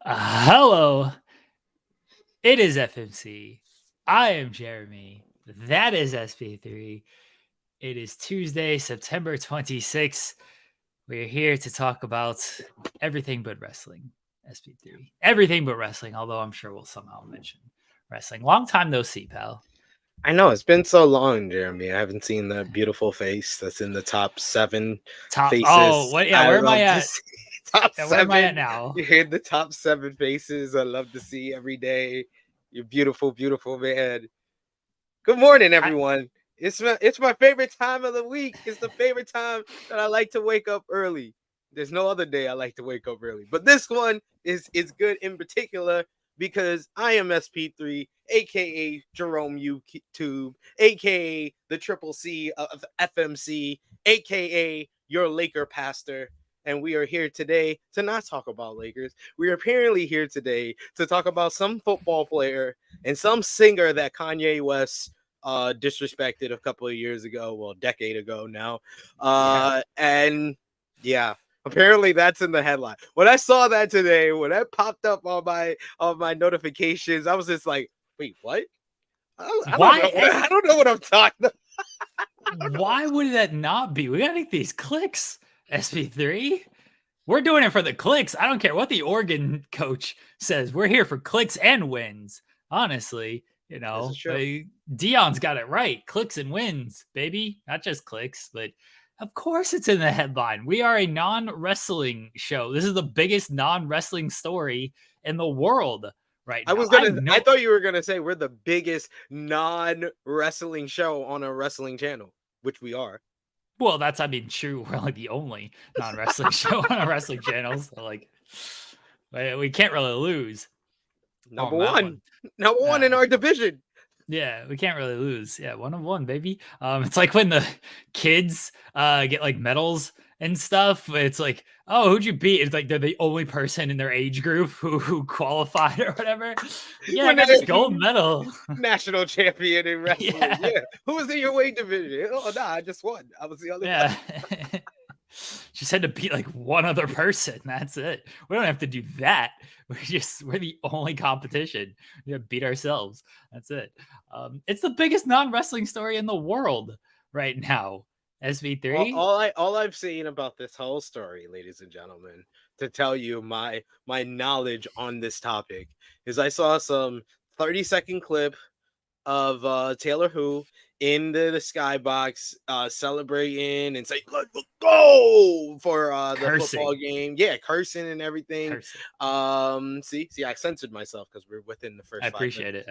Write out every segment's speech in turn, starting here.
Hello, it is FMC. I am Jeremy. That is SP3. It is Tuesday, September 26th. We're here to talk about everything but wrestling. SP3. Everything but wrestling, although I'm sure we'll somehow mention wrestling. Long time no see, pal. I know it's been so long, Jeremy. I haven't seen that beautiful face that's in the top 7 Top. faces. Oh, what? Yeah, where am I love to at? see. Top Yeah, 7. where am I at now? You're in the top 7 faces. I love to see every day. You're beautiful, beautiful man. Good morning, everyone. It's my favorite time of the week. It's the favorite time that I like to wake up early. There's no other day I like to wake up early, but this one is good in particular because I am SP3, aka Jerome YouTube, aka the Triple C of FMC, aka your Laker pastor. And we are here today to not talk about Lakers. We are apparently here today to talk about some football player and some singer that Kanye West disrespected a couple of years ago, well, a decade ago now. And yeah, apparently that's in the headline. When I saw that today, when that popped up on my notifications, I was just like, wait, what? I don't know what I'm talking about. Why would that not be? We gotta make these clicks, SP3. We're doing it for the clicks. I don't care what the Oregon coach says. We're here for clicks and wins. Honestly, you know, Dion's got it right. Clicks and wins, baby. Not just clicks, but of course it's in the headline. We are a non-wrestling show. This is the biggest non-wrestling story in the world right now. I thought you were gonna say we're the biggest non-wrestling show on a wrestling channel, which we are. Well, true. We're like the only non-wrestling show on our wrestling channels. So like, we can't really lose. Number one in our division. Yeah, we can't really lose. Yeah, 1 of 1, baby. It's like when the kids get like medals and stuff. It's like, oh, who'd you beat? It's like they're the only person in their age group who qualified or whatever. Yeah, I got this gold medal. National champion in wrestling. Yeah. Who was in your weight division? Oh, nah, I just won. I was the only one. Just had to beat like one other person. That's it. We don't have to do that. We're the only competition. We have to beat ourselves. That's it. It's the biggest non-wrestling story in the world right now. SV3. All I've seen about this whole story, ladies and gentlemen, to tell you my knowledge on this topic, is I saw some 30-second clip of Taylor Who in the skybox celebrating and saying let's go for the football game. Yeah, cursing and everything. See, I censored myself because we're within the first. I appreciate it.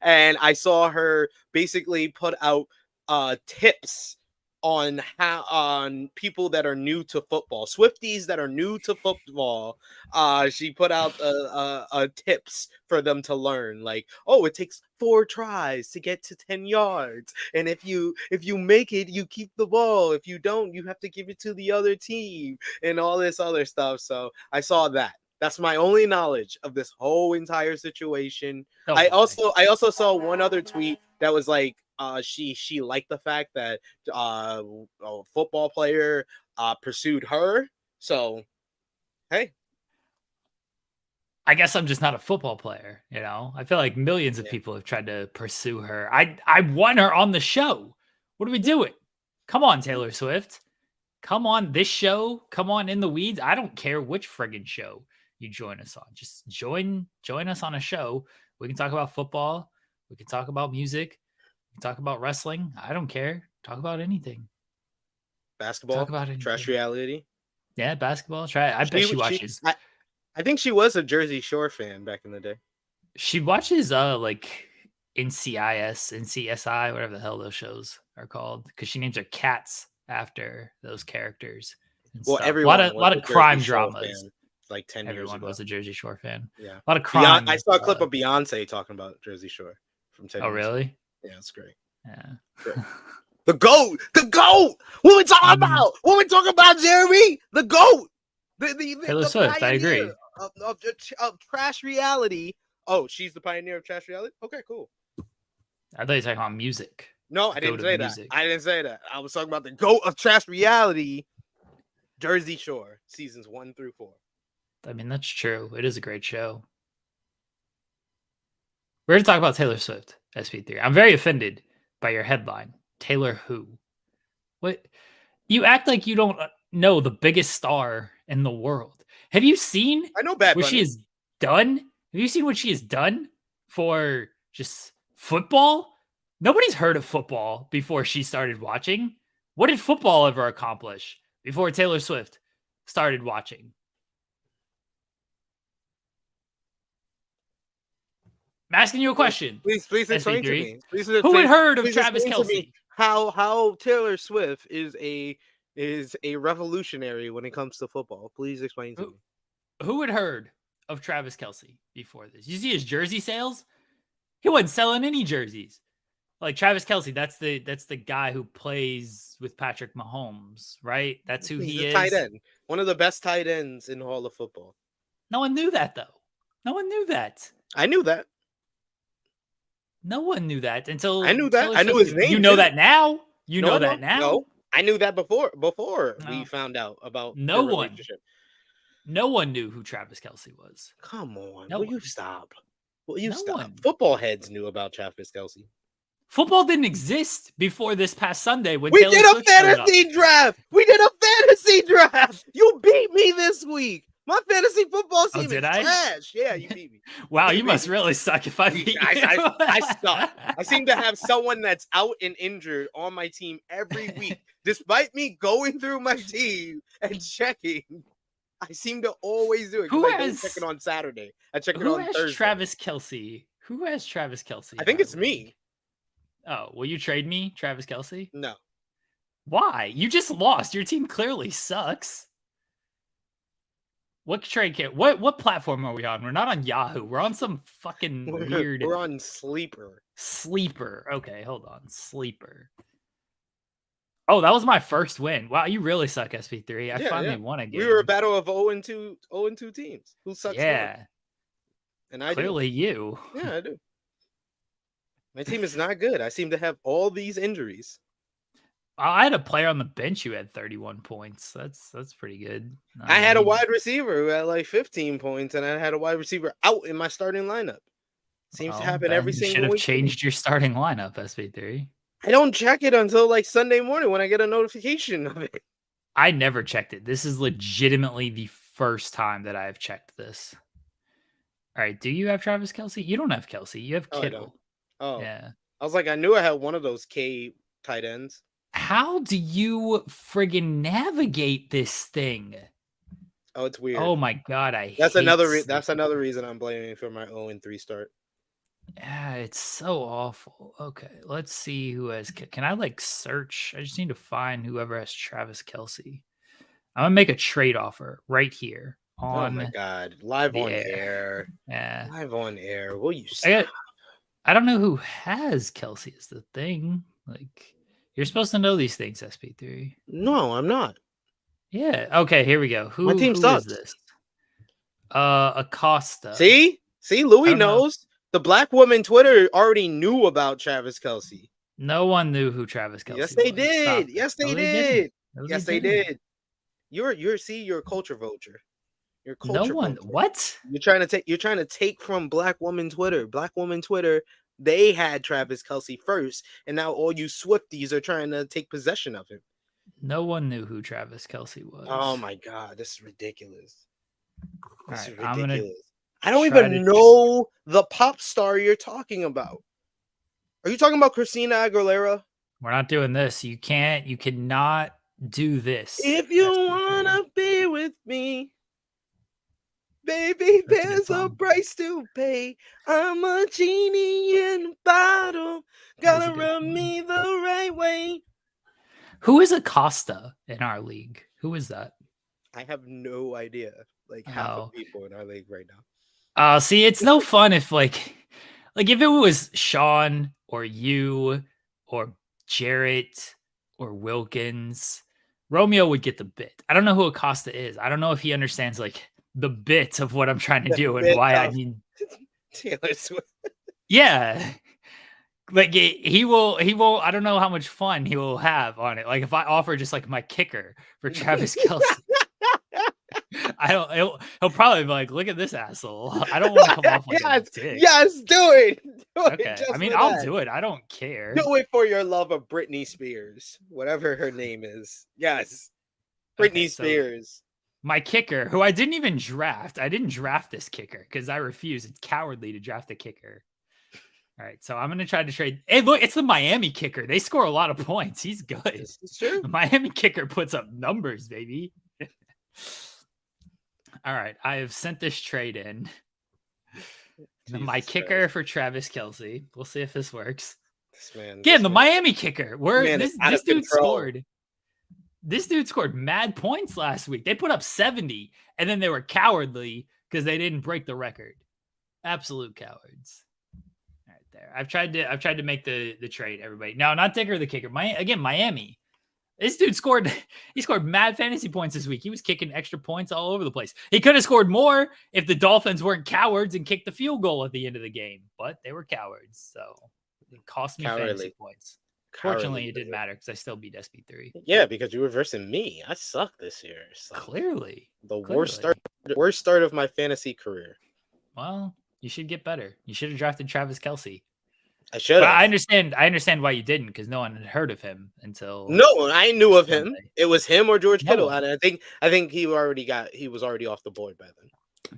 And I saw her basically put out tips on people that are new to football, Swifties that are new to football. She put out tips for them to learn, like, oh, it takes 4 tries to get to 10 yards, and if you make it, you keep the ball. If you don't, you have to give it to the other team, and all this other stuff. So I saw that. That's my only knowledge of this whole entire situation. I also saw one other tweet that was like, she liked the fact that a football player pursued her. So, hey. I guess I'm just not a football player, you know? I feel like millions of people have tried to pursue her. I won her on the show. What are we doing? Come on, Taylor Swift. Come on this show. Come on In the Weeds. I don't care which friggin' show you join us on. Just join us on a show. We can talk about football. We can talk about music. We can talk about wrestling. I don't care. Talk about anything. Basketball. Talk about anything. Trash reality. Yeah, basketball. I bet she watches. I think she was a Jersey Shore fan back in the day. She watches like NCIS, NCSI, whatever the hell those shows are called, because she names her cats after those characters. Well, everyone a lot of crime dramas. Like 10 years ago. Everyone was a Jersey Shore fan. Yeah. A lot of crime. I saw a clip of Beyonce talking about Jersey Shore from 10 years ago. Oh, really? Yeah, it's great. Yeah. Great. The GOAT! What we talking about? What we talking about, Jeremy? The GOAT! Taylor Swift, I agree. Of trash reality. Oh, she's the pioneer of trash reality? Okay, cool. I thought you were talking about music. No, I didn't say that. I didn't say that. I was talking about the GOAT of trash reality, Jersey Shore, seasons 1 through 4. I mean, that's true. It is a great show. We're going to talk about Taylor Swift, SP3. I'm very offended by your headline. Taylor who? What? You act like you don't know the biggest star in the world. Have you seen I know Bad what she Bunny. has done? Have you seen what she has done for just football? Nobody's heard of football before she started watching. What did football ever accomplish before Taylor Swift started watching? I'm asking you a question. Please explain to SP3. me. Please Who had heard of please Travis explain to me Kelce? how Taylor Swift is a revolutionary when it comes to football. Please explain to me. Who had heard of Travis Kelce before this? You see his jersey sales? He wasn't selling any jerseys. Like Travis Kelce, that's the guy who plays with Patrick Mahomes, right? That's who He's he a is. tight end. One of the best tight ends in all of football. No one knew that though. No one knew that. I knew that. No one knew that until I knew that. Taylor I knew Swift his did. name. You know too. that now? You No, know I that don't. now? No, I knew that before we No. found out about No their one. relationship. No one knew who Travis Kelce was. Come on, No will you one. stop? Will you No stop? one. Football heads knew about Travis Kelce. Football didn't exist before this past Sunday when We Taylor did a Swift showed up. fantasy draft. We did a fantasy draft. You beat me this week. My fantasy football team did is I? trash. Yeah, you beat me. Wow, you must really suck if I beat you. I suck. I seem to have someone that's out and injured on my team every week, despite me going through my team and checking. I seem to always do it. Who I don't has- check it on Saturday. I check it Who on has Thursday. Travis Kelce? Who has Travis Kelce? I think it's me. Oh, will you trade me, Travis Kelce? No. Why? You just lost. Your team clearly sucks. What trade kit? What platform are we on? We're not on Yahoo. We're on some fucking weird We're on Sleeper. Sleeper. Okay, hold on. Sleeper. Oh, that was my first win. Wow, you really suck, SP3. I finally won a game. We were a battle of 0-2 teams. Who sucks more? Yeah. And I Clearly you. do. Yeah, I do. My team is not good. I seem to have all these injuries. I had a player on the bench who had 31 points. That's pretty good. I had a wide receiver who had like 15 points, and I had a wide receiver out in my starting lineup. Seems to happen every single week. You should have changed your starting lineup, SP3. I don't check it until like Sunday morning when I get a notification of it. I never checked it. This is legitimately the first time that I have checked this. All right. Do you have Travis Kelce? You don't have Kelce. You have Kittle. Oh, yeah. I was like, I knew I had one of those K tight ends. How do you friggin' navigate this thing? Oh, it's weird. Oh my god, that's another reason I'm blaming for my 0-3 start. Yeah, it's so awful. Okay, let's see who has. Can I like search? I just need to find whoever has Travis Kelce. I'm gonna make a trade offer right here. Oh my god, live on air. Yeah, live on air. Will you stop? I don't know who has Kelce is the thing. Like, you're supposed to know these things, SP3. No, I'm not. Yeah. Okay, here we go. My team sucks. Is this? Acosta. See, Louis knows. The black woman Twitter already knew about Travis Kelce. No one knew who Travis Kelce was. Yes, they did. Yes, they did. Yes, they did. You're a culture vulture. You're a culture vulture. What? You're trying to take from black woman Twitter. Black woman Twitter, they had Travis Kelce first, and now all you Swifties are trying to take possession of him. No one knew who Travis Kelce was. Oh my god, this is ridiculous. This is ridiculous. I'm gonna I don't even know the pop star you're talking about. Are you talking about Christina Aguilera? We're not doing this. You cannot do this. If you wanna be with me, baby, there's a price to pay. I'm a genie in a bottle. Gotta rub me the right way. Who is Acosta in our league? Who is that? I have no idea. Like half of people in our league right now. See, it's no fun if like if it was Sean or you or Jarrett or Wilkins, Romeo would get the bit. I don't know who Acosta is. I don't know if he understands like the bit of what I'm trying to do and why I need Taylor Swift. Yeah. Like he will I don't know how much fun he will have on it. Like if I offer just like my kicker for Travis Kelce. I don't. He'll probably be like, "Look at this asshole." I don't want to come off like a dick. Yes, do it. Do it Okay. just I mean, for I'll that. do it. I don't care. Do it for your love of Britney Spears, whatever her name is. Yes, Britney Okay, so Spears. my kicker, who I didn't even draft. I didn't draft this kicker because I refuse. It's cowardly to draft a kicker. All right, so I'm gonna try to trade. Hey, look, it's the Miami kicker. They score a lot of points. He's good. This is true. The Miami kicker puts up numbers, baby. All right, I have sent this trade in. My kicker for Travis Kelce. We'll see if this works. Again, the Miami kicker. Where this dude scored. This dude scored mad points last week. They put up 70, and then they were cowardly because they didn't break the record. Absolute cowards. All right, there. I've tried to make the trade, everybody. No, not Dicker the kicker. Miami. This dude scored mad fantasy points this week. He was kicking extra points all over the place. He could have scored more if the Dolphins weren't cowards and kicked the field goal at the end of the game, but they were cowards. So it cost me fantasy points. Fortunately, it didn't matter because I still beat SP3. Yeah, because you were versing me. I suck this year. So Clearly. Worst start of my fantasy career. Well, you should get better. You should have drafted Travis Kelce. I should. I understand why you didn't, because no one had heard of him until. No, I knew of him. It was him or George Kittle, one. and I think he was already off the board by then.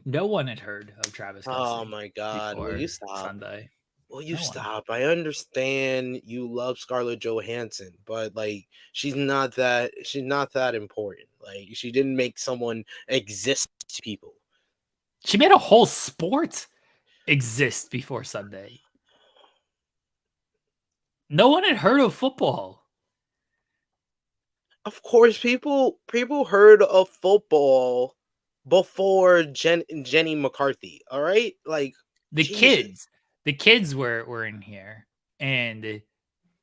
No one had heard of Travis Kelce. Oh my God! Will you stop? Sunday. Will you stop? I understand you love Scarlett Johansson, but like she's not that important. Like she didn't make someone exist to people. She made a whole sport exist before Sunday. No one had heard of football. Of course, people heard of football before Jenny McCarthy. All right, like the kids were in here, and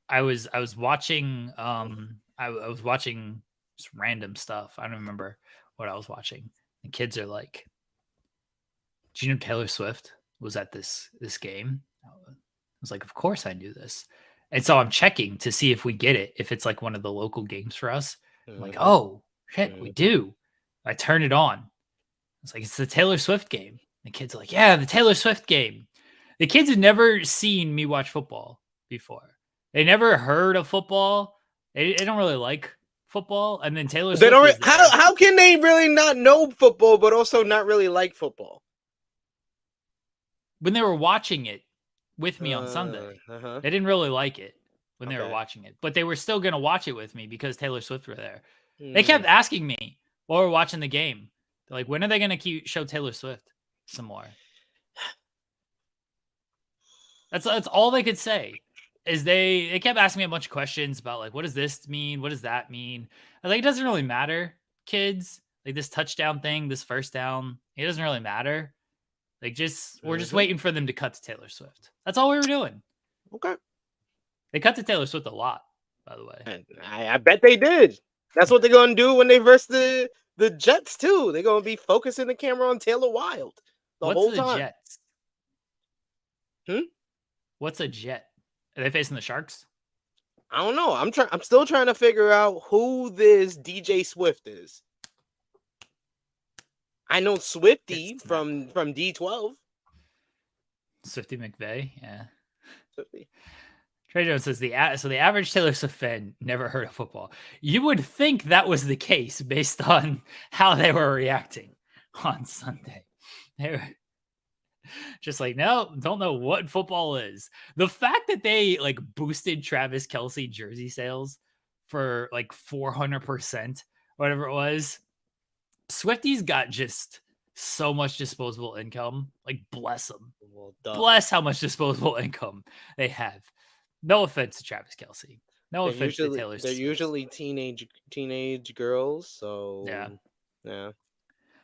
I was watching. I was watching just random stuff. I don't remember what I was watching. The kids are like, "Do you know Taylor Swift was at this game?" I was like, "Of course I knew this." And so I'm checking to see if we get it, if it's like one of the local games for us. I'm like, oh, shit, we do. I turn it on. It's like, it's the Taylor Swift game. The kids are like, yeah, the Taylor Swift game. The kids had never seen me watch football before. They never heard of football. They don't really like football. And then Taylor Swift. They don't. How can they really not know football, but also not really like football? When they were watching it with me on Sunday. They didn't really like it when they were watching it, but they were still going to watch it with me because Taylor Swift were there. They kept asking me while we're watching the game. They're like, when are they going to show Taylor Swift some more? That's all they could say is they kept asking me a bunch of questions about like, what does this mean? What does that mean? I was like, it doesn't really matter, kids. Like this touchdown thing, this first down, it doesn't really matter. Like we're just waiting for them to cut to Taylor Swift. That's all we were doing. Okay. They cut to Taylor Swift a lot, by the way. I bet they did. That's what they're gonna do when they verse the Jets too. They're gonna be focusing the camera on Taylor Wild the whole time. Jets? What's a Jet? Are they facing the Sharks? I don't know. I'm still trying to figure out who this DJ Swift is. I know Swifty from D12. Swifty McVay, yeah. Swifty. Trey Jones says the average Taylor Swift fan never heard of football. You would think that was the case based on how they were reacting on Sunday. They were just like, no, don't know what football is. The fact that they like boosted Travis Kelce jersey sales for like 400%, whatever it was. Swifties got just so much disposable income. Like, bless them. Well, bless how much disposable income they have. No offense to Travis Kelce. No offense to Taylor Swift. They're usually teenage girls, so yeah.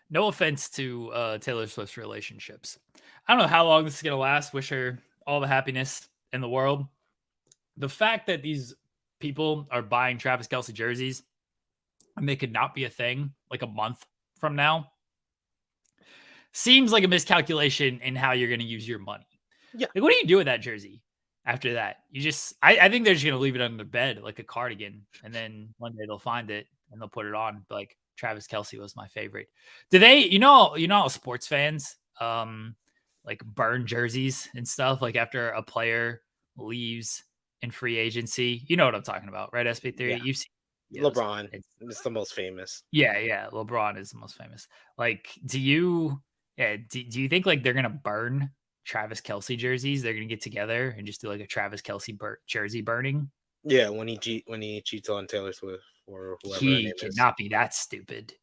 No offense to Taylor Swift's relationships. I don't know how long this is gonna last. Wish her all the happiness in the world. The fact that these people are buying Travis Kelce jerseys and they could not be a thing like a month from now seems like a miscalculation in how you're going to use your money. Yeah. Like, what do you do with that jersey after that? I think they're just going to leave it under their bed like a cardigan, and then one day they'll find it and they'll put it on. But like, Travis Kelce was my favorite. Do they, how sports fans like burn jerseys and stuff like after a player leaves in free agency? You know what I'm talking about, right? SP3. Yeah. You've seen LeBron. It's the most famous. Yeah. LeBron is the most famous. Like, do you think like they're gonna burn Travis Kelce jerseys? They're gonna get together and just do like a Travis Kelce jersey burning? Yeah, when he cheats on Taylor Swift or whoever her He name is. cannot be that stupid.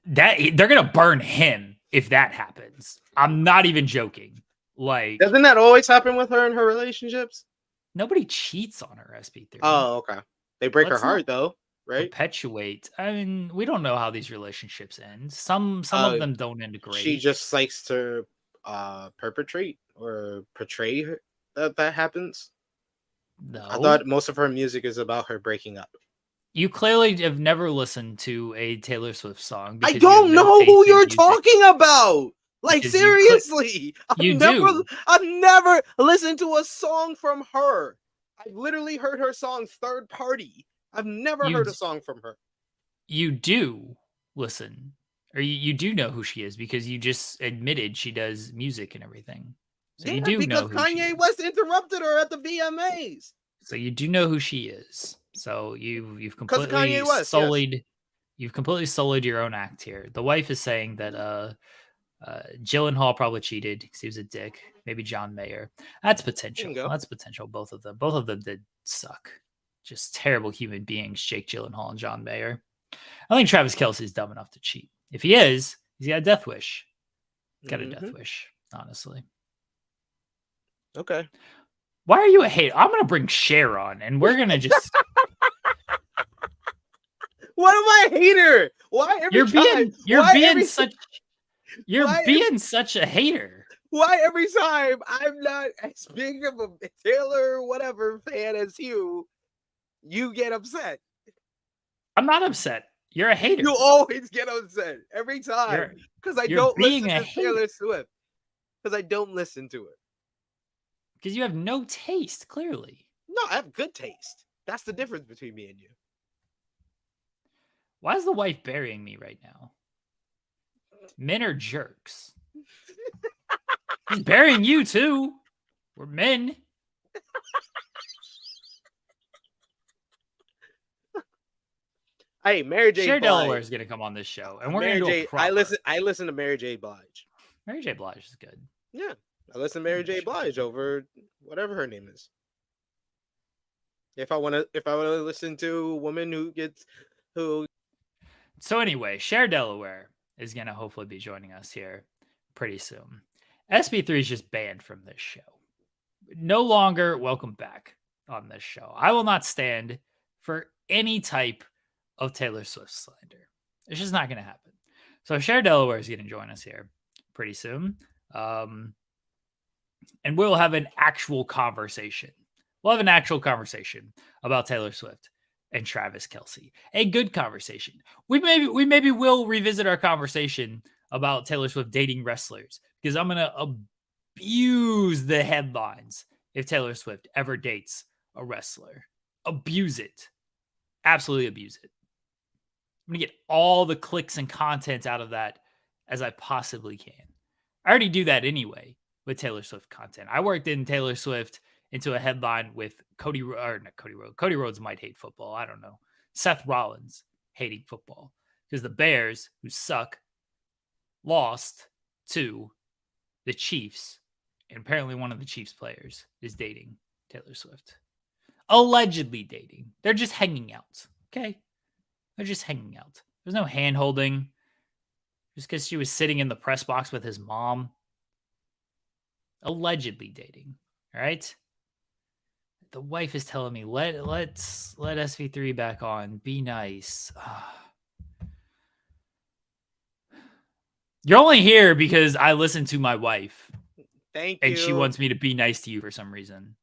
That they're gonna burn him if that happens. I'm not even joking. Like, doesn't that always happen with her in her relationships? Nobody cheats on her, SP3. Oh, okay. They break her heart though, right? Perpetuate. I mean, we don't know how these relationships end. Some of them don't end great. She just likes to perpetrate or portray that happens. No. I thought most of her music is about her breaking up. You clearly have never listened to a Taylor Swift song. I don't know who you're talking about. Like, seriously, I've never listened to a song from her. I've literally heard her songs third party. I've never heard a song from her. You do listen, or you do know who she is because you just admitted she does music and everything. So yeah, you do because know who Kanye West interrupted her at the VMAs. So you do know who she is. So you've completely sullied. You've completely sullied your own act here. The wife is saying that Gyllenhaal probably cheated because he was a dick. Maybe John Mayer. That's potential. That's potential. Both of them did suck. Just terrible human beings, Jake Gyllenhaal and John Mayer. I think Travis Kelce is dumb enough to cheat. If he is, he's got a death wish. Got a death wish, honestly. Okay. Why are you a hater? I'm gonna bring Cher on, and we're gonna just. What am I a hater? Why every time? You're being such a hater. Why every time I'm not as big of a Taylor whatever fan as you get upset? I'm not upset. You're a hater. You always get upset every time because I don't listen to Taylor Swift. Because I don't listen to it. Because you have no taste, clearly. No, I have good taste. That's the difference between me and you. Why is the wife burying me right now? Men are jerks. He's burying you too. We're men. Hey, Mary J. Cher Delaware is gonna come on this show, and we're gonna do a proper. I listen to Mary J. Blige. Mary J. Blige is good. Yeah, I listen to Mary J. Blige over whatever her name is. If I want to listen to a woman who. So anyway, Cher Delaware is gonna hopefully be joining us here pretty soon. SP3 is just banned from this show. No longer welcome back on this show. I will not stand for any type of Taylor Swift slander. It's just not going to happen. So Cher Delaware is going to join us here pretty soon. And we'll have an actual conversation. We'll have an actual conversation about Taylor Swift and Travis Kelce. A good conversation. We maybe will revisit our conversation about Taylor Swift dating wrestlers because I'm going to abuse the headlines if Taylor Swift ever dates a wrestler. Abuse it. Absolutely abuse it. I'm going to get all the clicks and content out of that as I possibly can. I already do that anyway with Taylor Swift content. I worked in Taylor Swift into a headline with Cody Rhodes might hate football. I don't know. Seth Rollins hating football because the Bears, who suck, lost to the Chiefs. And apparently one of the Chiefs players is dating Taylor Swift. Allegedly dating. They're just hanging out. Okay? They're just hanging out. There's no hand holding. Just because she was sitting in the press box with his mom. Allegedly dating. All right? The wife is telling me, let SV3 back on. Be nice. You're only here because I listen to my wife. Thank you. And she wants me to be nice to you for some reason.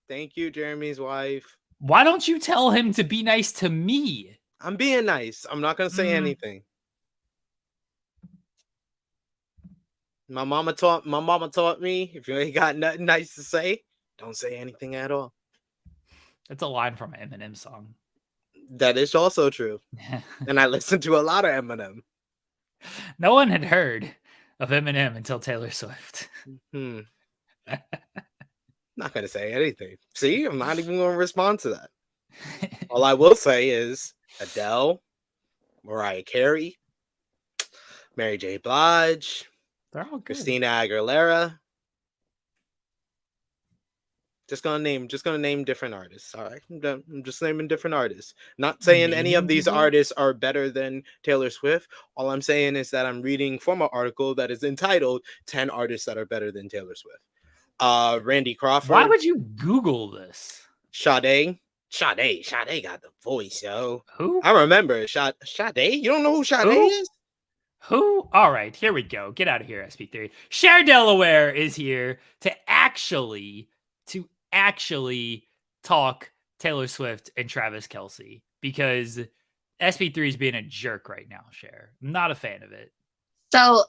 Thank you, Jeremy's wife. Why don't you tell him to be nice to me? I'm being nice. I'm not going to say anything. My mama taught me, if you ain't got nothing nice to say, don't say anything at all. That's a line from an Eminem song. That is also true. And I listen to a lot of Eminem. No one had heard of Eminem until Taylor Swift. Hmm. Not gonna say anything. See, I'm not even gonna respond to that. All I will say is Adele, Mariah Carey, Mary J. Blige, They're all good. Christina Aguilera. Just gonna name different artists. All right, I'm just naming different artists. Not saying any of Naming these people? artists are better than Taylor Swift. All I'm saying is that I'm reading from an article that is entitled 10 artists that are better than Taylor Swift. Randy Crawford. Why would you Google this? Sade got the voice, yo. Who? I remember Sade. You don't know who Sade is? Who? All right, here we go. Get out of here, SP3. Cher Delaware is here to actually talk Taylor Swift and Travis Kelce, because SP3 is being a jerk right now, Cher. I'm not a fan of it. So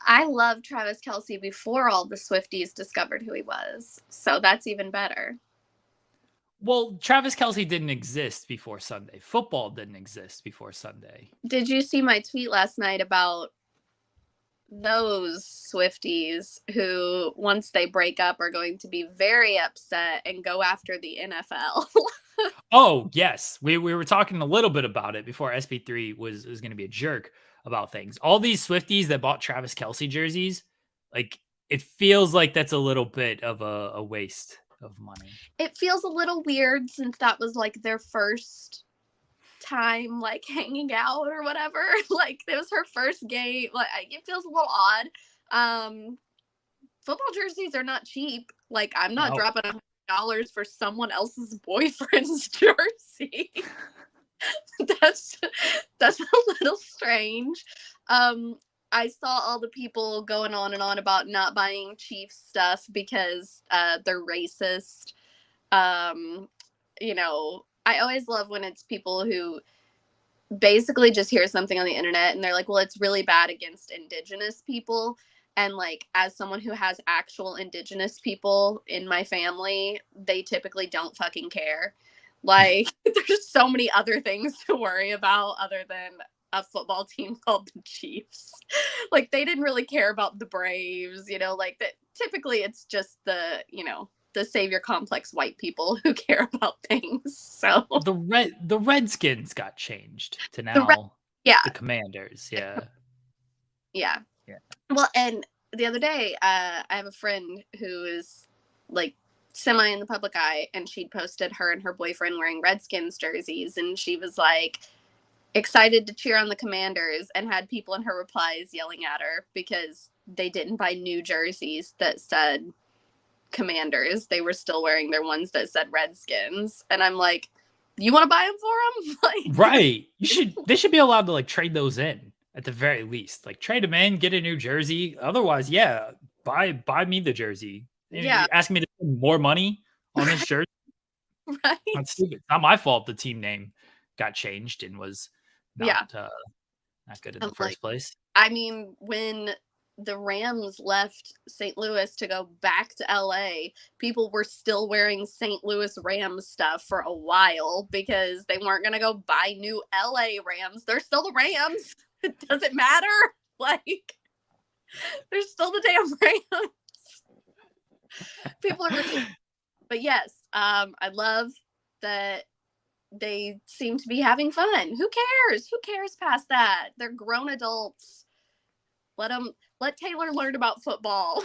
I loved Travis Kelce before all the Swifties discovered who he was. So that's even better. Well, Travis Kelce didn't exist before Sunday. Football didn't exist before Sunday. Did you see my tweet last night about those Swifties who, once they break up, are going to be very upset and go after the NFL? Oh, yes. We were talking a little bit about it before SP3 was going to be a jerk about things. All these Swifties that bought Travis Kelce jerseys, like, it feels like that's a little bit of a waste of money. It feels a little weird since that was like their first time like hanging out or whatever. Like it was her first game. Like it feels a little odd. Football jerseys are not cheap. Like I'm not dropping $100 for someone else's boyfriend's jersey. that's a little strange. I saw all the people going on and on about not buying Chiefs stuff because they're racist. You know, I always love when it's people who basically just hear something on the internet and they're like, well, it's really bad against indigenous people. And like, as someone who has actual indigenous people in my family, they typically don't fucking care. Like, there's so many other things to worry about other than a football team called the Chiefs. Like, they didn't really care about the Braves, you know, like that. Typically it's just the, you know, the savior complex white people who care about things. So the Redskins got changed to now the Commanders. Yeah. Well, and the other day, I have a friend who is like semi in the public eye, and she'd posted her and her boyfriend wearing Redskins jerseys, and she was like excited to cheer on the Commanders, and had people in her replies yelling at her because they didn't buy new jerseys that said Commanders. They were still wearing their ones that said Redskins, and I'm like, you want to buy them for them? Like, right? They should be allowed to like trade those in at the very least. Like trade them in, get a new jersey. Otherwise, yeah, buy me the jersey. Yeah, you're asking me to spend more money on this jersey. Right? That's stupid. It's not my fault the team name got changed and was not good in the first place. I mean, when the Rams left St. Louis to go back to LA, people were still wearing St. Louis Rams stuff for a while because they weren't going to go buy new LA Rams. They're still the Rams. It doesn't matter. Like, they're still the damn Rams. People are ridiculous. But yes, I love that they seem to be having fun. Who cares? Who cares past that? They're grown adults. Let Taylor learn about football.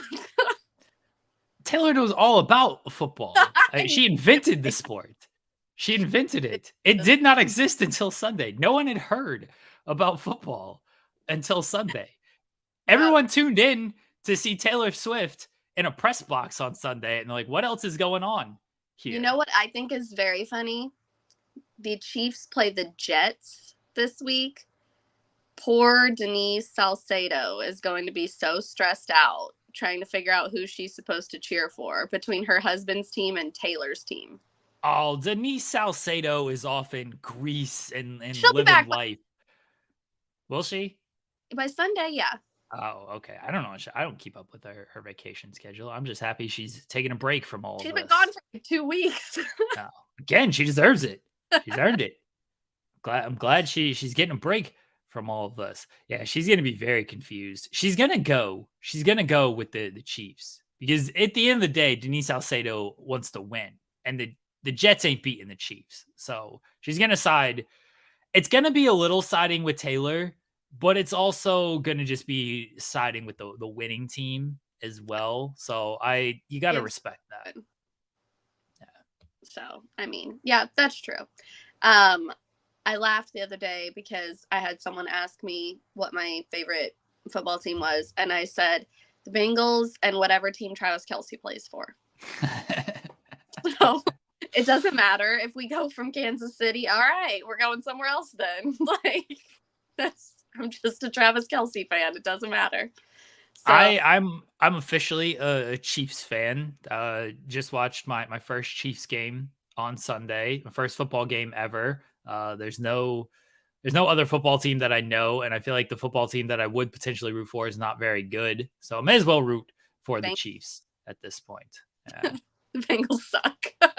Taylor knows all about football. She invented the sport. She invented it. It did not exist until Sunday. No one had heard about football until Sunday. Everyone tuned in to see Taylor Swift in a press box on Sunday, and they're like, what else is going on here? You know what I think is very funny? The Chiefs play the Jets this week. Poor Denise Salcedo is going to be so stressed out trying to figure out who she's supposed to cheer for between her husband's team and Taylor's team. Oh, Denise Salcedo is off in Greece and living life. Will she? By Sunday, yeah. Oh, okay. I don't know. I don't keep up with her vacation schedule. I'm just happy she's taking a break from all of this. She's been gone for like 2 weeks. Again, she deserves it. She's earned it. I'm glad she's getting a break from all of this. Yeah, she's gonna be very confused. She's gonna go with the Chiefs because at the end of the day, Denise Salcedo wants to win, and the Jets ain't beating the Chiefs, so she's gonna side. It's gonna be a little siding with Taylor, but it's also gonna just be siding with the winning team as well. So you got to respect that. Yeah. So I mean, yeah, that's true. I laughed the other day because I had someone ask me what my favorite football team was, and I said the Bengals and whatever team Travis Kelce plays for. So it doesn't matter if we go from Kansas City. All right, we're going somewhere else then. I'm just a Travis Kelce fan. It doesn't matter. So, I'm officially a Chiefs fan. Just watched my first Chiefs game on Sunday, my first football game ever. There's no other football team that I know, and I feel like the football team that I would potentially root for is not very good. So I may as well root for the Chiefs at this point. Yeah. The Bengals suck. I'm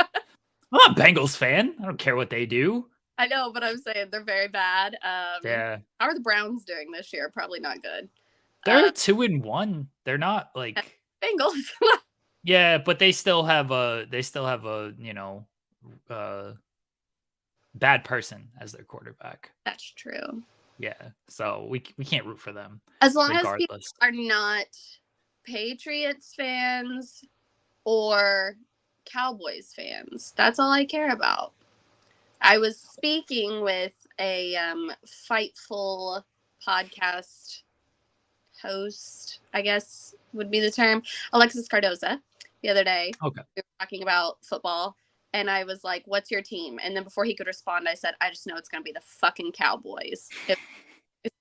not a Bengals fan. I don't care what they do. I know, but I'm saying they're very bad. Yeah. How are the Browns doing this year? Probably not good. They're 2-1. They're not like Bengals. Yeah, but they still have a bad person as their quarterback. That's true. Yeah, so we can't root for them as long as people are not Patriots fans or Cowboys fans. That's all I care about. I was speaking with a Fightful podcast host, I guess would be the term, Alexis Cardoza, the other day. Okay. We were talking about football, and I was like, what's your team? And then before he could respond, I said, I just know it's going to be the fucking Cowboys. If it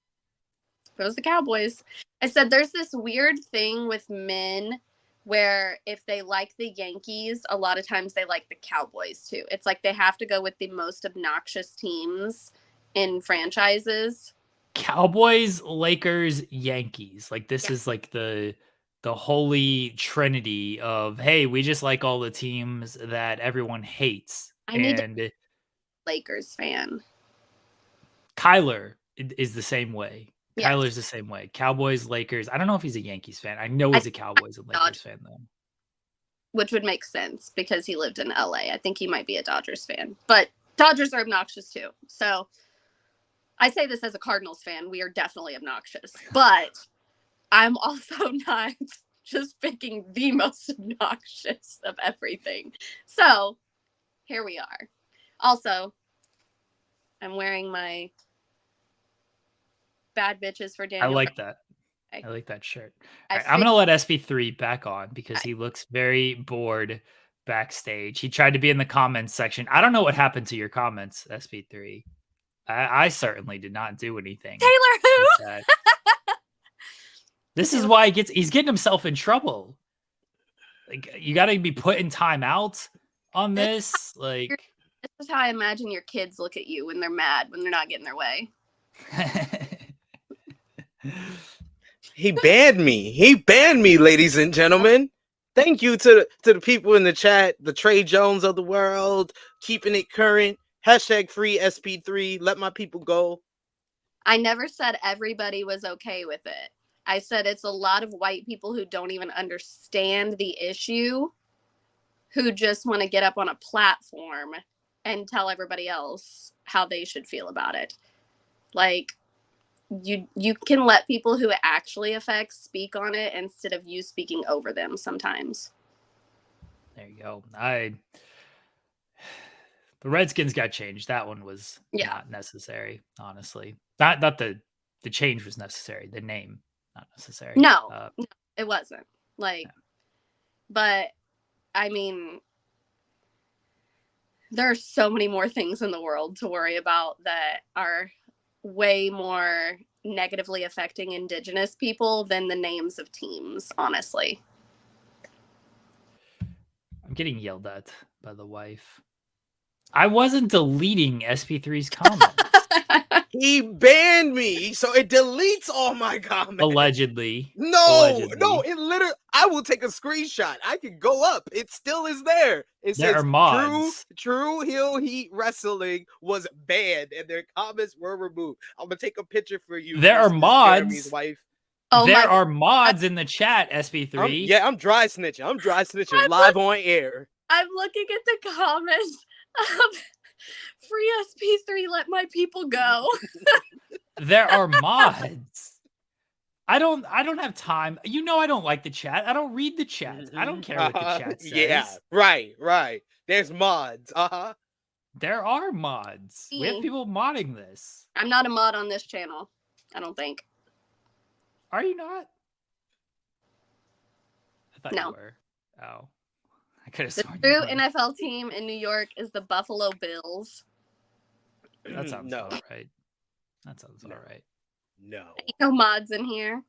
was the Cowboys. I said, there's this weird thing with men where if they like the Yankees, a lot of times they like the Cowboys too. It's like they have to go with the most obnoxious teams in franchises. Cowboys, Lakers, Yankees. Like this is like the holy trinity of, hey, we just like all the teams that everyone hates. Lakers fan. Kyler is the same way. Yes. Kyler's the same way. Cowboys, Lakers. I don't know if he's a Yankees fan. I know he's a Cowboys and Lakers fan though. Which would make sense because he lived in LA. I think he might be a Dodgers fan. But Dodgers are obnoxious too. So I say this as a Cardinals fan. We are definitely obnoxious. But I'm also not just picking the most obnoxious of everything. So here we are. Also, I'm wearing my Bad Bitches for Daniel. I like that. I like that shirt. Right, I'm going to let SP3 back on because he looks very bored backstage. He tried to be in the comments section. I don't know what happened to your comments, SP3. I certainly did not do anything. Taylor who? Like this is why he's getting himself in trouble. Like you got to be put in timeout on this. Like this is how I imagine your kids look at you when they're mad, when they're not getting their way. He banned me, ladies and gentlemen. Thank you to the people in the chat, the Trey Jones of the world, keeping it current. #free SP3. Let my people go. I never said everybody was okay with it. I said it's a lot of white people who don't even understand the issue, who just want to get up on a platform and tell everybody else how they should feel about it. Like, you can let people who it actually affects speak on it instead of you speaking over them sometimes. There you go. The Redskins got changed. That one was not necessary, honestly. Not the change was necessary. The name, not necessary. No, it wasn't. But I mean, there are so many more things in the world to worry about that are way more negatively affecting Indigenous people than the names of teams, honestly. I'm getting yelled at by the wife. I wasn't deleting SP3's comments. He banned me, so it deletes all my comments. Allegedly. No, it literally. I will take a screenshot. I can go up. It still is there. It There says are mods. True Heel Heat Wrestling was banned and their comments were removed. I'm gonna take a picture for you. There are Jeremy's mods. wife. Oh There my are mods in the chat, SB3. I'm dry snitching. I'm dry snitching live on air. I'm looking at the comments of free SP3, let my people go. There are mods. I don't have time. You know I don't like the chat. I don't read the chat. I don't care what the chat says. Yeah, right. There's mods. There are mods. We have people modding this. I'm not a mod on this channel, I don't think. Are you not? I thought No. you were. Oh. I could have The sworn you true were. NFL team in New York is the Buffalo Bills. That sounds no. all right. That sounds all right. No. Ain't no mods in here.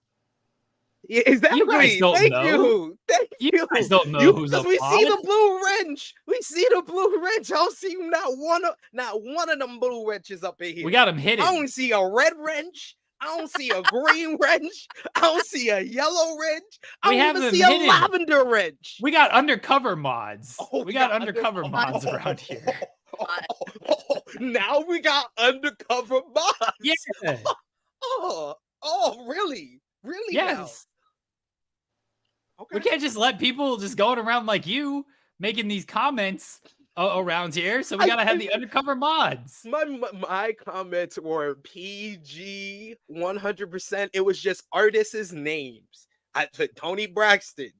Yeah, exactly. You guys don't Thank know. you. Thank You you. guys don't know who's a we mod? see the blue wrench. We see the blue wrench. I don't see not one of them blue wrenches up in here. We got them hidden. I don't see a red wrench. I don't see a green wrench. I don't see a yellow wrench. I We don't have even them see hidden. a lavender wrench. We got undercover mods. Oh, we got undercover mods around here. Now we got undercover mods. Yeah. Oh, really? Really? Yes. Now? Okay. We can't just let people just going around like you making these comments around here. So we gotta have the undercover mods. My comments were PG 100%. It was just artists' names. I put Tony Braxton.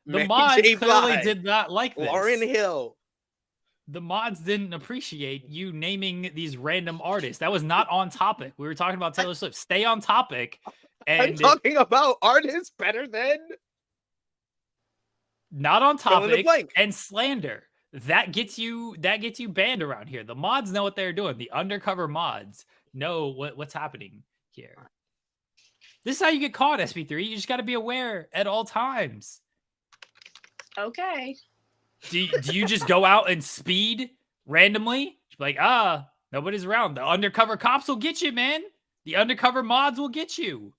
The Mary mods J. clearly Blige, did not like this. Lauren Hill. The mods didn't appreciate you naming these random artists. That was not on topic. We were talking about Taylor Swift. Stay on topic. I'm And talking about artists better than not on fill in the topic blank. and slander. That gets you banned around here. The mods know what they're doing. The undercover mods know what's happening here. This is how you get caught, SP3. You just got to be aware at all times. Okay. Do you just go out and speed randomly? Like, nobody's around. The undercover cops will get you, man. The undercover mods will get you.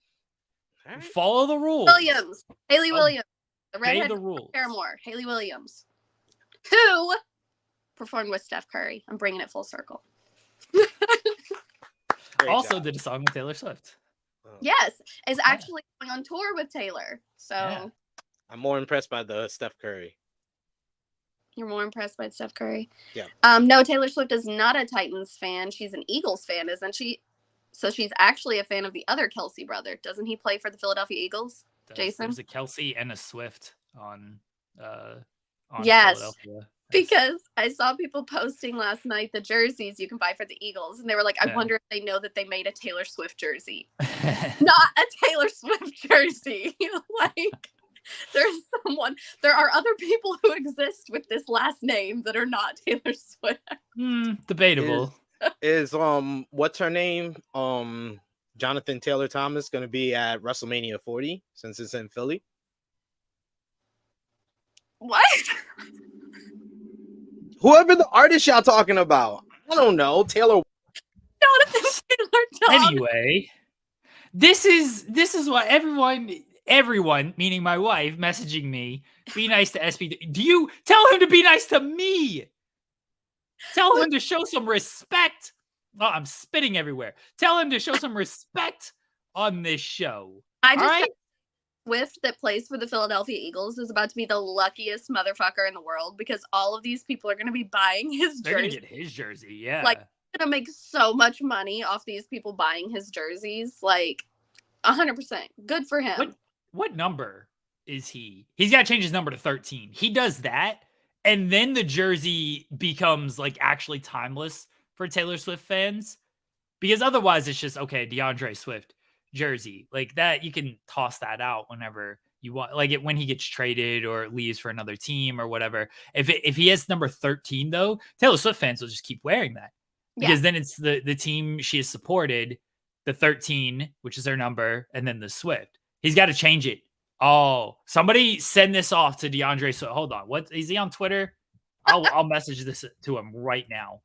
All right. Follow the rules. Williams. Haley Williams. The Obey redhead the rules. Paramore. Haley Williams. Who performed with Steph Curry. I'm bringing it full circle. Great Also job. did a song with Taylor Swift. Yes. Is actually going on tour with Taylor. So Yeah. I'm more impressed by the Steph Curry. you're more impressed by Steph Curry? Yeah. No, Taylor Swift is not a Titans fan. She's an Eagles fan, isn't she? So she's actually a fan of the other Kelce brother. Doesn't he play for the Philadelphia Eagles? Jason? There's a Kelce and a Swift on Yes. Philadelphia. Because I saw people posting last night the jerseys you can buy for the Eagles, and they were like, I Yeah. wonder if they know that they made a Taylor Swift jersey. Not a Taylor Swift jersey. Like, there are other people who exist with this last name that are not Taylor Swift. Debatable. Is what's her name? Jonathan Taylor Thomas going to be at WrestleMania 40 since it's in Philly? What? Whoever the artist y'all talking about, I don't know. Taylor. Jonathan Taylor Thomas. Anyway, this is what everyone, meaning my wife, messaging me, be nice to SP. Do you tell him to be nice to me? Tell him to show some respect. Oh, I'm spitting everywhere. Tell him to show some respect on this show. I just All right? think Swift that plays for the Philadelphia Eagles is about to be the luckiest motherfucker in the world because all of these people are going to be buying his They're gonna jersey. get his jersey, yeah. Like, going to make so much money off these people buying his jerseys. Like, 100%. Good for him. What number is he? He's got to change his number to 13. He does that, and then the jersey becomes like actually timeless for Taylor Swift fans, because otherwise it's just okay, DeAndre Swift jersey like that. You can toss that out whenever you want, like when he gets traded or leaves for another team or whatever. If he has number 13 though, Taylor Swift fans will just keep wearing that because then it's the team she has supported, the 13, which is their number, and then the Swift. He's got to change it. Oh, somebody send this off to DeAndre. So hold on. What is he on Twitter? I'll message this to him right now.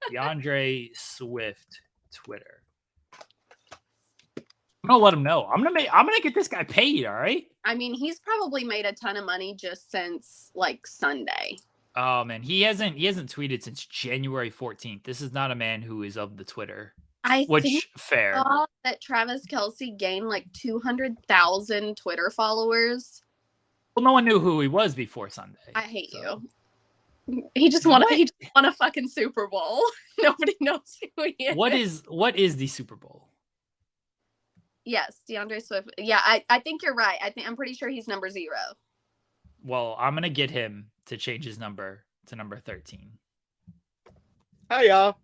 DeAndre Swift Twitter. I'm gonna let him know. I'm gonna get this guy paid. All right. I mean, he's probably made a ton of money just since like Sunday. Oh man, he hasn't tweeted since January 14th. This is not a man who is of the Twitter. I think Which fair. saw that Travis Kelce gained like 200,000 Twitter followers. Well, no one knew who he was before Sunday. I hate you. He just won a fucking Super Bowl. Nobody knows who he is. What is the Super Bowl? Yes, DeAndre Swift. Yeah, I think you're right. I'm pretty sure he's number 0. Well, I'm gonna get him to change his number to number 13. Hi, y'all.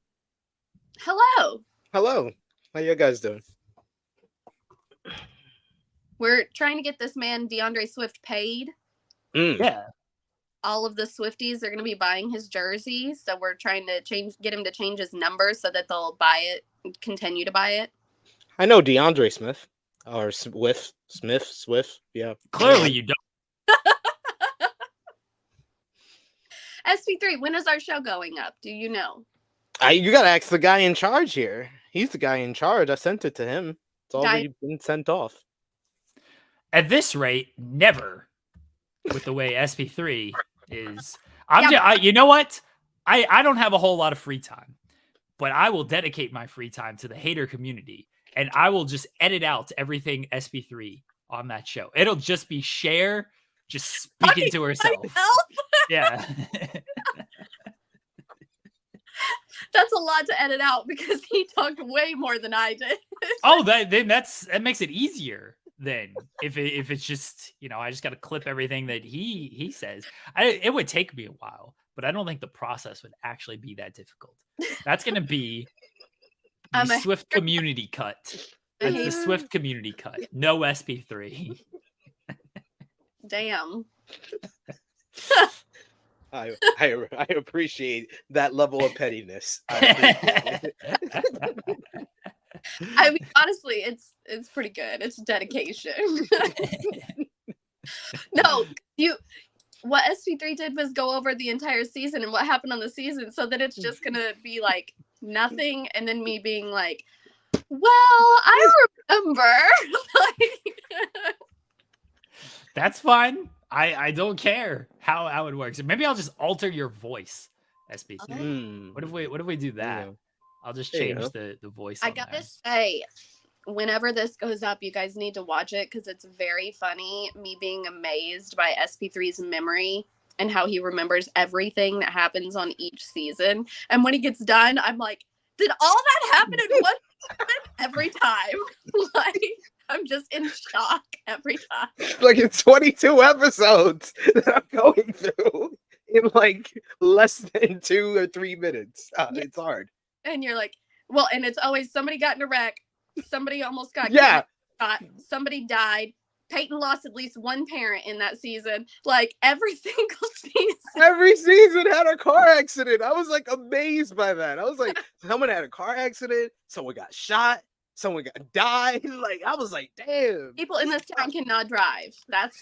Hello. Hello. How you guys doing? We're trying to get this man DeAndre Swift paid. Yeah. All of the Swifties are going to be buying his jersey, so we're trying to get him to change his number so that they'll buy it and continue to buy it. I know DeAndre Smith or Swift. Yeah. Clearly you don't. SP3, when is our show going up? Do you know? You gotta ask the guy in charge here. He's the guy in charge. I sent it to him. It's already been sent off. At this rate, never. With the way SP3 is, you know what? I don't have a whole lot of free time, but I will dedicate my free time to the hater community, and I will just edit out everything SP3 on that show. It'll just be Cher just speaking to herself. Yeah. That's a lot to edit out because he talked way more than I did. Oh, that makes it easier. Then if it's just, I just got to clip everything that he says. It would take me a while, but I don't think the process would actually be that difficult. That's going to be the Swift community cut. That's the Swift community cut. No SP3. Damn. I appreciate that level of pettiness. I mean, honestly, it's pretty good. It's dedication. No, what SP3 did was go over the entire season and what happened on the season, so that it's just gonna be like nothing, and then me being like, "Well, I remember." That's fine. I don't care how it works. Maybe I'll just alter your voice, SP3. What if we do that? Yeah. I'll just change the voice. I gotta say, whenever this goes up, you guys need to watch it because it's very funny. Me being amazed by SP3's memory and how he remembers everything that happens on each season. And when he gets done, I'm like, did all that happen in one season? Every time? Like, I'm just in shock every time. Like in 22 episodes that I'm going through in like less than 2 or 3 minutes. It's hard. And you're like, well, and it's always somebody got in a wreck, somebody almost got shot, somebody died. Peyton lost at least one parent in that season. Like every single season. Every season had a car accident. I was like amazed by that. I was like, someone had a car accident, someone got shot, someone died. Like I was like, damn. People in this town cannot drive. That's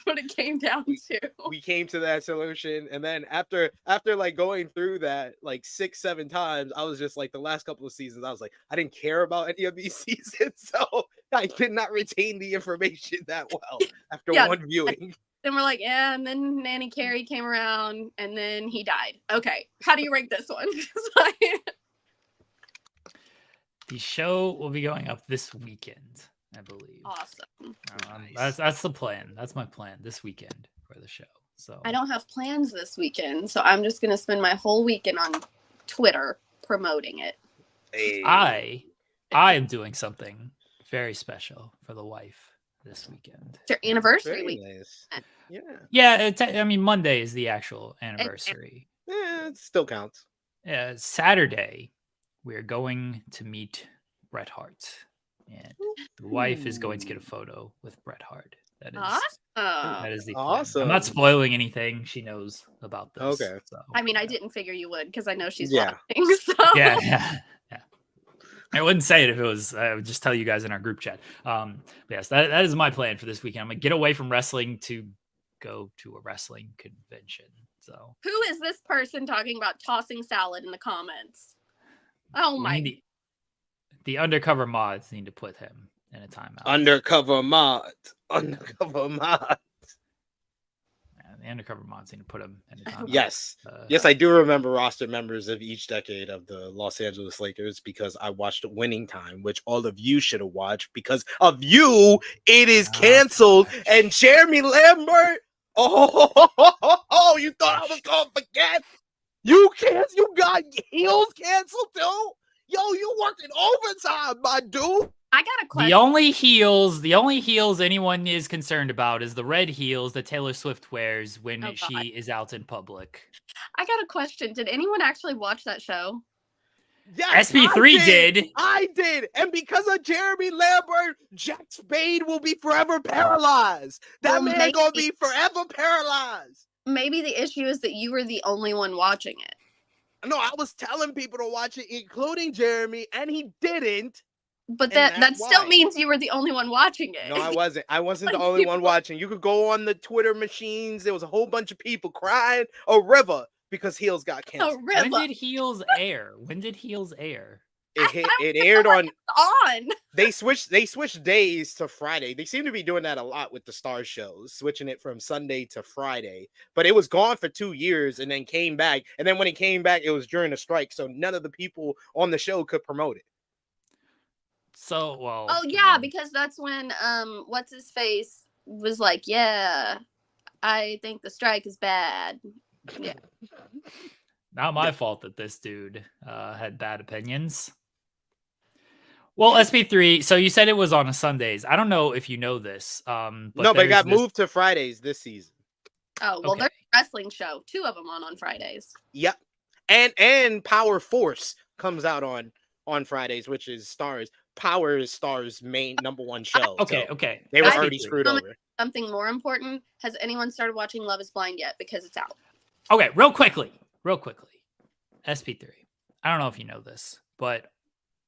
what it came down to. We came to that solution, and then after like going through that like 6-7 times, I was just like the last couple of seasons, I was like, I didn't care about any of these seasons, so I did not retain the information that well after one viewing. Then we're like, yeah, and then Nanny Carey came around, and then he died. Okay, how do you rank this one? The show will be going up this weekend, I believe. Awesome. Nice. That's the plan. That's my plan this weekend for the show. So I don't have plans this weekend, so I'm just gonna spend my whole weekend on Twitter promoting it. Hey. I am doing something very special for the wife this weekend. It's your anniversary Very week. nice. Yeah. Monday is the actual anniversary. Yeah, it still counts. Saturday, we're going to meet Bret Hart, and the wife is going to get a photo with Bret Hart. That is the plan. Awesome. I'm not spoiling anything. She knows about this. Okay. So. I mean, I didn't figure you would because I know she's watching. So. Yeah. I wouldn't say it if it was. I would just tell you guys in our group chat. But yes, that is my plan for this weekend. I'm gonna get away from wrestling to go to a wrestling convention. So who is this person talking about tossing salad in the comments? Oh my! The undercover mods need to put him in a timeout. Undercover mod. Undercover mod. The undercover mod seemed to put him in a timeout. Yes. Yes, I do remember roster members of each decade of the Los Angeles Lakers because I watched Winning Time, which all of you should have watched. Because of you, it is canceled. Gosh. And Jeremy Lambert. Oh, you thought I was going to forget? You got heels canceled too? Yo, you working overtime, my dude. I got a question. The only heels anyone is concerned about is the red heels that Taylor Swift wears when she is out in public. I got a question. Did anyone actually watch that show? Yes, SP3 did. I did. And because of Jeremy Lambert, Jack Spade will be forever paralyzed. That man gonna be forever paralyzed. Maybe the issue is that you were the only one watching it. No, I was telling people to watch it, including Jeremy, and he didn't. But that still means you were the only one watching it. No, I wasn't. I wasn't the only one watching. You could go on the Twitter machines. There was a whole bunch of people crying a river because Heels got canceled. When did Heels air? It aired on. On. They switched days to Friday. They seem to be doing that a lot with the Star shows, switching it from Sunday to Friday. But it was gone for 2 years and then came back. And then when it came back, it was during the strike, so none of the people on the show could promote it. So, well. Oh yeah, because that's when what's his face was like, yeah, I think the strike is bad. Yeah. Not my fault that this dude had bad opinions. Well, SP3, so you said it was on a Sundays. I don't know if you know this. But it got moved to Fridays this season. Oh, well, there's a wrestling show. 2 of them on Fridays. Yep. And Power Force comes out on Fridays, which is Stars. Power is Stars' main #1 show. Okay. They were already screwed over. Something more important. Has anyone started watching Love is Blind yet? Because it's out. Okay, real quickly. SP3. I don't know if you know this, but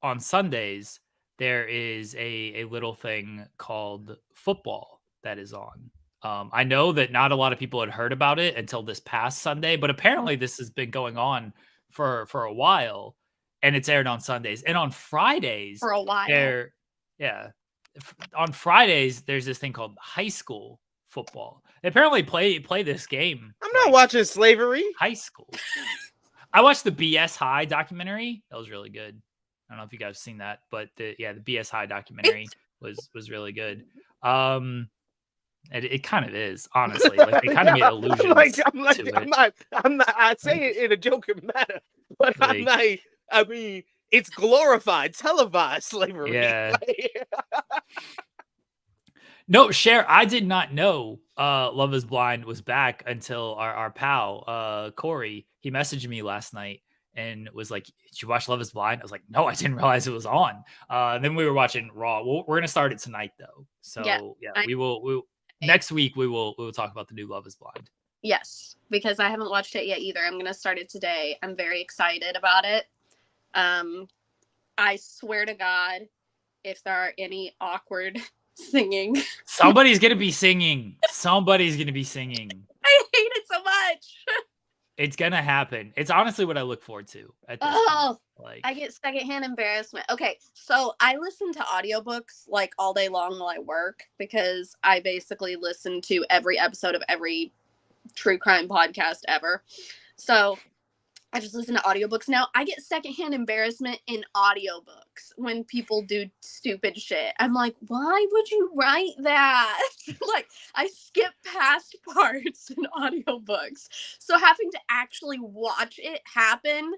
on Sundays, there is a little thing called football that is on. I know that not a lot of people had heard about it until this past Sunday, but apparently this has been going on for a while, and it's aired on Sundays. And on Fridays, for a while. On Fridays, there's this thing called high school football. They apparently play this game. I'm not watching slavery. High school. I watched the BS High documentary. That was really good. I don't know if you guys have seen that, but the BS High documentary was really good. It kind of is, honestly. Like they kind of made allusions to it. I'm not. I say it in a joking manner, but like, I'm not. I mean, it's glorified, televised slavery. Yeah. No, Cher, I did not know Love is Blind was back until our pal, Corey, he messaged me last night and was like, did you watch Love is Blind? I was like, no, I didn't realize it was on. Then we were watching Raw. We're going to start it tonight, though. So, we will next week, we will talk about the new Love is Blind. Yes, because I haven't watched it yet either. I'm going to start it today. I'm very excited about it. I swear to God, if there are any awkward singing, somebody's gonna be singing. I hate it so much. It's gonna happen. It's honestly what I look forward to at this point. Like, I get secondhand embarrassment. Okay, so I listen to audiobooks like all day long while I work because I basically listen to every episode of every true crime podcast ever. So I just listen to audiobooks now. I get secondhand embarrassment in audiobooks when people do stupid shit. I'm like, why would you write that? Like, I skip past parts in audiobooks. So having to actually watch it happen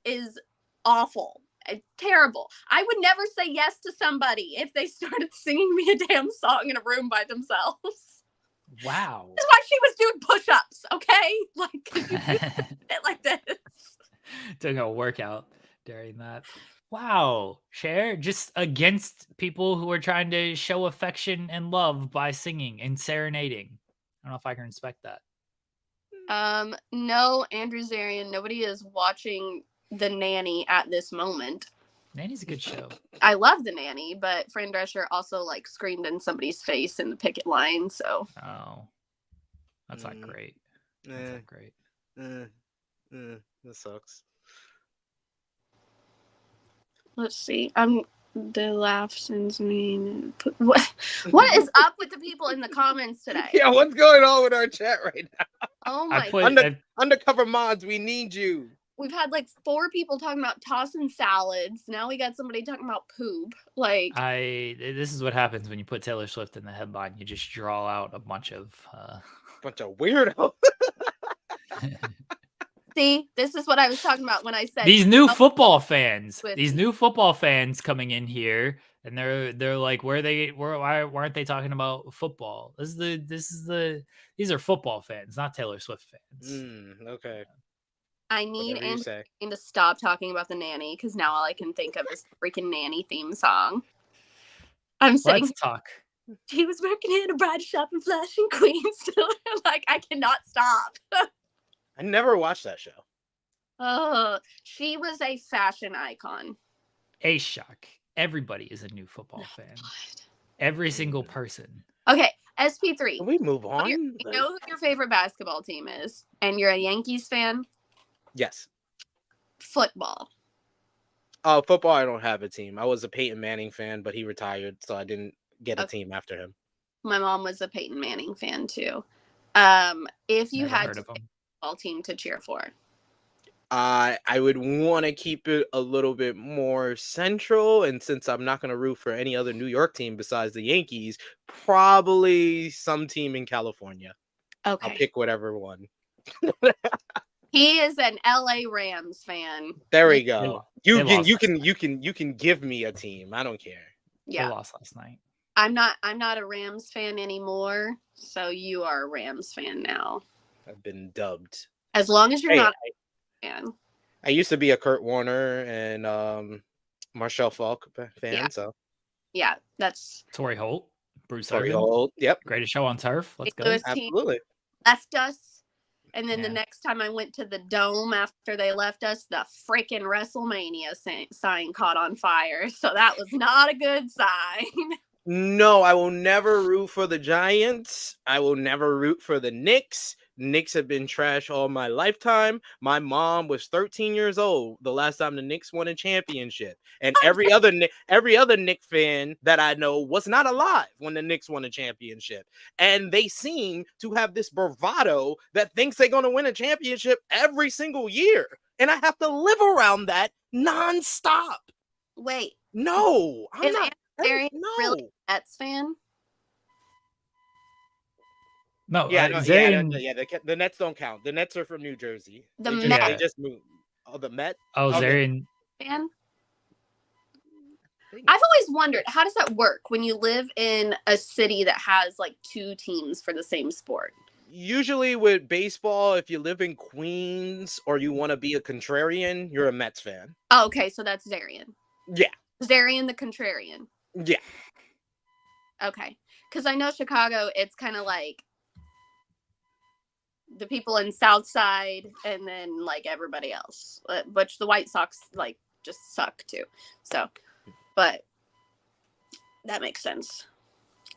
is awful. It's terrible. I would never say yes to somebody if they started singing me a damn song in a room by themselves. Wow. That's why she was doing push-ups, okay? Like, could you do it like this? Doing a workout during that. Wow. Cher, just against people who are trying to show affection and love by singing and serenading. I don't know if I can respect that. No, Andrew Zarian, nobody is watching The Nanny at this moment. Nanny's a good show. I love The Nanny, but Fran Drescher also like screamed in somebody's face in the picket line, so. Oh. That's not great. That's not great. That sucks. Let's see. The laugh sends me. What is up with the people in the comments today? Yeah, what's going on with our chat right now? Oh I my! put Undercover mods, we need you. We've had like 4 people talking about tossing salads. Now we got somebody talking about poop. Like, this is what happens when you put Taylor Swift in the headline. You just draw out a bunch of Weirdos. see, this is what I was talking about when I said these new football fans. with These me. new football fans coming in here, and they're like, why aren't they talking about football? These are football fans, not Taylor Swift fans. Okay. I need Whatever you say. to stop talking about the nanny because now all I can think of is freaking nanny theme song. I'm saying Let's talk. she was working in a bridal shop in Flushing, Queens. Like, I cannot stop. I never watched that show. Oh, she was a fashion icon. A shock. Everybody is a new football fan. Every single person. Okay, SP3. Can we move on? You know who your favorite basketball team is, and you're a Yankees fan? Yes. Football. Oh, football, I don't have a team. I was a Peyton Manning fan, but he retired, so I didn't get a team after him. My mom was a Peyton Manning fan too. If you Never had heard to of pick them. a football team to cheer for, I would want to keep it a little bit more central, and since I'm not going to root for any other New York team besides the Yankees, probably some team in California. okay. I'll pick whatever one. He is an LA Rams fan. There we go. They You lost can give me a team. I don't care. They Yeah. lost last night. I'm not a Rams fan anymore, so you are a Rams fan now. I've been dubbed. As long as you're not a fan. I used to be a Kurt Warner and Marshall Falk fan, Yeah. so Yeah, that's Torrey Holt, Bruce Torrey Irvin. Holt. Yep, Greatest show on turf. Let's St. go. Louis team absolutely. left us. And then Yeah. the next time I went to the Dome after they left us, the freaking WrestleMania sign caught on fire. So that was not a good sign. No, I will never root for the Giants. I will never root for the Knicks. Knicks have been trash all my lifetime. My mom was 13 years old the last time the Knicks won a championship. And every other Knicks fan that I know was not alive when the Knicks won a championship. And they seem to have this bravado that thinks they're going to win a championship every single year. And I have to live around that nonstop. Wait. No, I'm Is not. Aaron No. really a Mets fan? No, Yeah, Zarian. the Nets don't count. The Nets are from New Jersey. The They Mets just moved. Oh, the Mets? Oh, Okay. Zarian. fan? I've always wondered, how does that work when you live in a city that has like 2 teams for the same sport? Usually with baseball, if you live in Queens or you want to be a contrarian, you're a Mets fan. Oh, okay, so that's Zarian. Yeah. Zarian the contrarian. Yeah. Okay. Because I know Chicago, it's kind of like the people in South Side and then like everybody else, which the White Sox like just suck too. So, but that makes sense.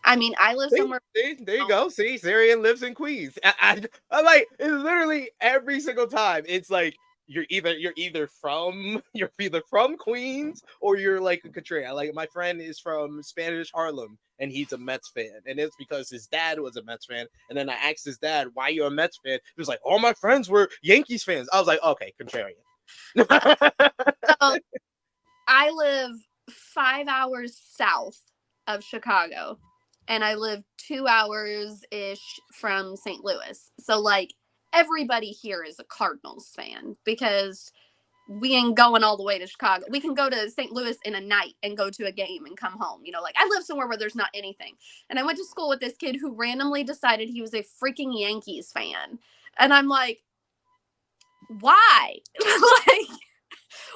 I mean, I live somewhere. See, there you go. See, Zarian lives in Queens. I'm like, it's literally every single time. It's like you're either from Queens or you're like a contrarian. Like my friend is from Spanish Harlem and he's a Mets fan, and it's because his dad was a Mets fan. And then I asked his dad, "Why you're a Mets fan?" He was like, "All my friends were Yankees fans." I was like, "Okay, contrarian." So I live 5 hours south of Chicago, and I live 2 hours ish from St. Louis. So like everybody here is a Cardinals fan because we ain't going all the way to Chicago. We can go to St. Louis in a night and go to a game and come home. You know, like I live somewhere where there's not anything. And I went to school with this kid who randomly decided he was a freaking Yankees fan. And I'm like, why? Like,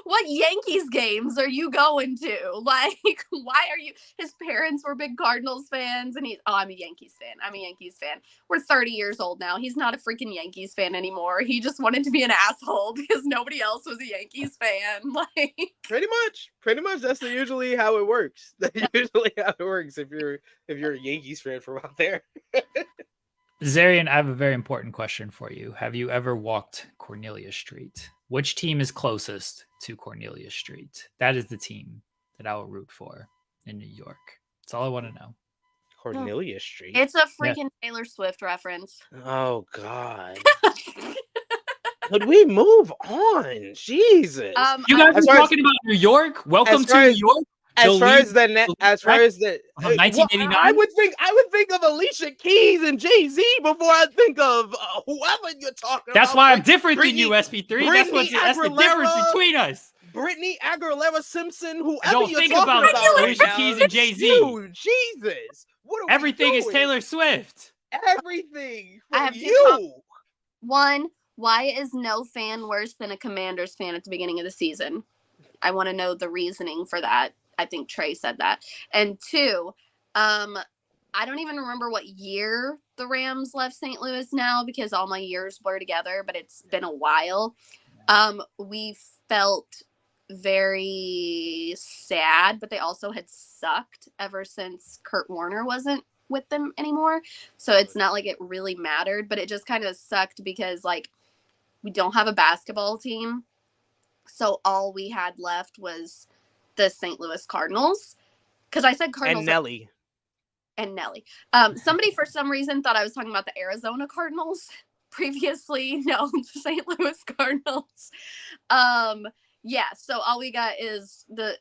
what Yankees games are you going to? Like, why are you? His parents were big Cardinals fans, and I'm a Yankees fan. I'm a Yankees fan. We're 30 years old now. He's not a freaking Yankees fan anymore. He just wanted to be an asshole because nobody else was a Yankees fan. Like, pretty much. That's usually how it works. That's usually how it works if you're a Yankees fan from out there. Zarian, I have a very important question for you. Have you ever walked Cornelia Street? Which team is closest to Cornelia Street? That is the team that I will root for in New York. That's all I want to know. Cornelia Street. It's a freaking Taylor Swift reference. Oh God. Could we move on? Jesus. You guys As are far as- talking about New York. Welcome to far New as- York. As far as the Of 1989? I would think of Alicia Keys and Jay-Z before I think of whoever you're talking That's about. why I'm different than Britney- you, SP3. That's the difference Aguilera, between us. Brittany Aguilera Simpson, whoever Don't you're think talking about right Alicia now. Keys and Jay-Z. Dude, Jesus. What are we Everything is doing? Taylor Swift. Everything I from have two you. One, why is no fan worse than a Commanders fan at the beginning of the season? I want to know the reasoning for that. I think Trey said that. And two, I don't even remember what year the Rams left St. Louis now because all my years blur together, but it's been a while. We felt very sad, but they also had sucked ever since Kurt Warner wasn't with them anymore. So it's not like it really mattered, but it just kind of sucked because like we don't have a basketball team. So all we had left was the St. Louis Cardinals. Because I said Cardinals. And Nelly. Somebody for some reason thought I was talking about the Arizona Cardinals previously. No, the St. Louis Cardinals. Yeah, so all we got is the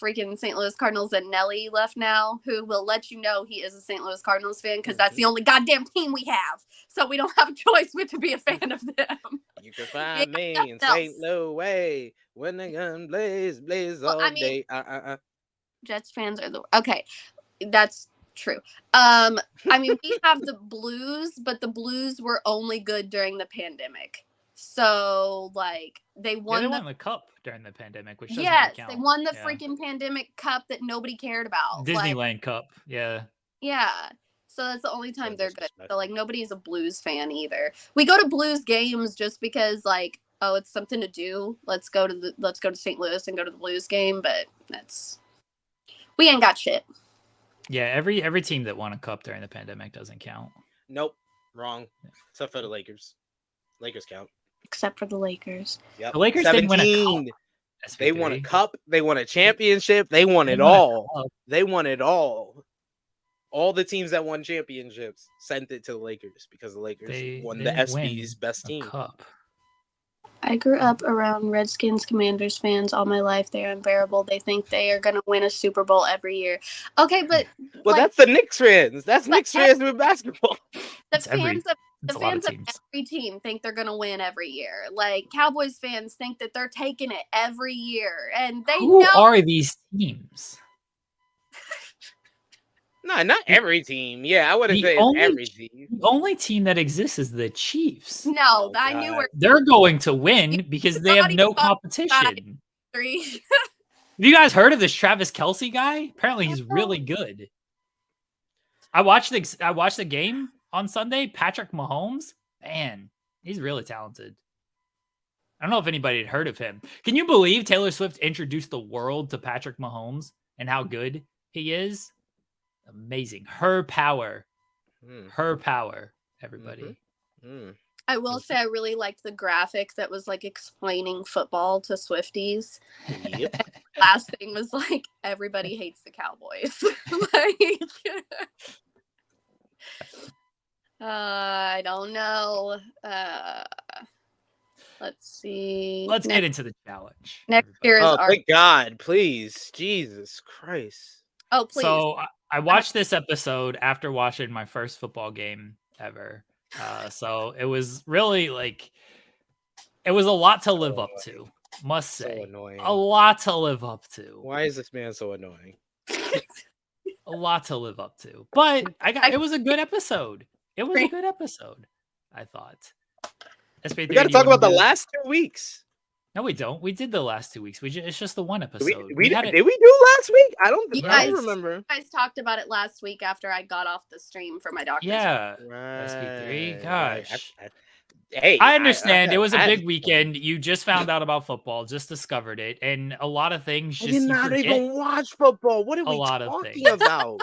freaking St. Louis Cardinals and Nelly left now, who will let you know he is a St. Louis Cardinals fan because that's the only goddamn team we have. So we don't have a choice but to be a fan of them. You can find me in St. Louis when the gun blaze all day. Jets fans are the okay. That's true. I mean, we have the Blues, but the Blues were only good during the pandemic. So, like, they won the cup during the pandemic, which doesn't yes, count. they won the freaking pandemic cup that nobody cared about. Disneyland Cup, yeah. Yeah. So that's the only time they're good. So, like, nobody's a Blues fan either. We go to Blues games just because, like, oh, it's something to do. Let's go to St. Louis and go to the Blues game, but we ain't got shit. Yeah, every team that won a cup during the pandemic doesn't count. Nope, wrong. Except for the Lakers. Lakers count. Except for the Lakers. Yep. The Lakers didn't win a cup. They won a cup. They won a championship. They won it all. They won it all. All the teams that won championships sent it to the Lakers because the Lakers won the SB's best team. Cup. I grew up around Redskins Commanders fans all my life. They're unbearable. They think they are going to win a Super Bowl every year. Okay, but well, that's the Knicks fans. That's Knicks fans with basketball. The fans of teams. every team think they're going to win every year. Like Cowboys fans think that they're taking it every year, and they Who know. are these teams? No, not every team. Yeah, I wouldn't say it's every team. The only team that exists is the Chiefs. No, I knew where they're going to win because they have no competition. Have 3. you guys heard of this Travis Kelce guy? Apparently, he's really good. I watched the game on Sunday. Patrick Mahomes, man, he's really talented. I don't know if anybody had heard of him. Can you believe Taylor Swift introduced the world to Patrick Mahomes and how good he is? Amazing. Her power, everybody. I will say I really liked the graphic that was like explaining football to Swifties. Yep. Last thing was like everybody hates the Cowboys. I don't know. Let's see. Let's get into the challenge. Next year is thank God, please. Jesus Christ. Oh, please. So I watched this episode after watching my first football game ever. So it was really it was a lot to live up to, must say. So annoying. A lot to live up to. Why is this man so annoying? A lot to live up to. But it was a good episode. It was a good episode, I thought. We got to talk about the last 2 weeks. No, we don't. We did the last 2 weeks. It's just the one episode. Did we do last week? I don't remember. You guys talked about it last week after I got off the stream for my doctor's. Yeah. Right. SP3. Gosh. Hey, I understand. It was a big weekend. You just found out about football, just discovered it. And a lot of things just. I did not even watch football. What are we talking about?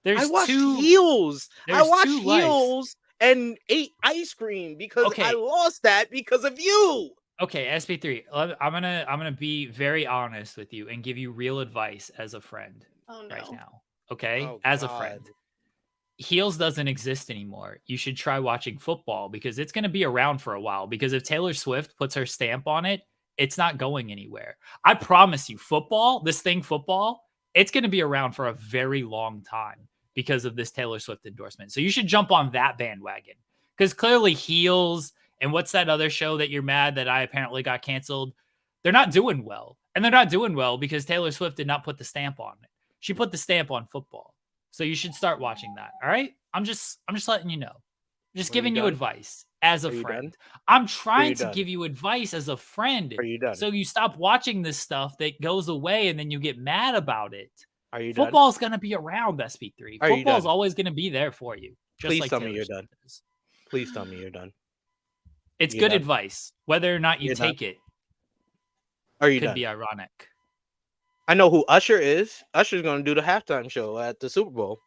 I watched Heels. I watched Heels and ate ice cream because I lost that because of you. Okay, SP3. I'm gonna be very honest with you and give you real advice as a friend Oh right no. now. Okay, Oh as a God. friend. Heels doesn't exist anymore. You should try watching football because it's going to be around for a while. Because if Taylor Swift puts her stamp on it, it's not going anywhere. I promise you, football, it's going to be around for a very long time because of this Taylor Swift endorsement. So you should jump on that bandwagon because clearly Heels and what's that other show that you're mad that I apparently got canceled? They're not doing well. And they're not doing well because Taylor Swift did not put the stamp on it. She put the stamp on football. So you should start watching that. All right. I'm just letting you know. Just Are you giving you done? advice as a Are you friend. done? I'm trying you to done? give you advice as a friend. Are you done? So you stop watching this stuff that goes away and then you get mad about it. Are you done? Football's going to be around, SP3. Are you Football's done? always going to be there for you. Just Please like tell me Taylor you're Swift done. is. Please tell me you're done. It's You're good done. advice. Whether or not you You're done. take it Are you could done? be ironic. I know who Usher is. Usher's gonna do the halftime show at the Super Bowl.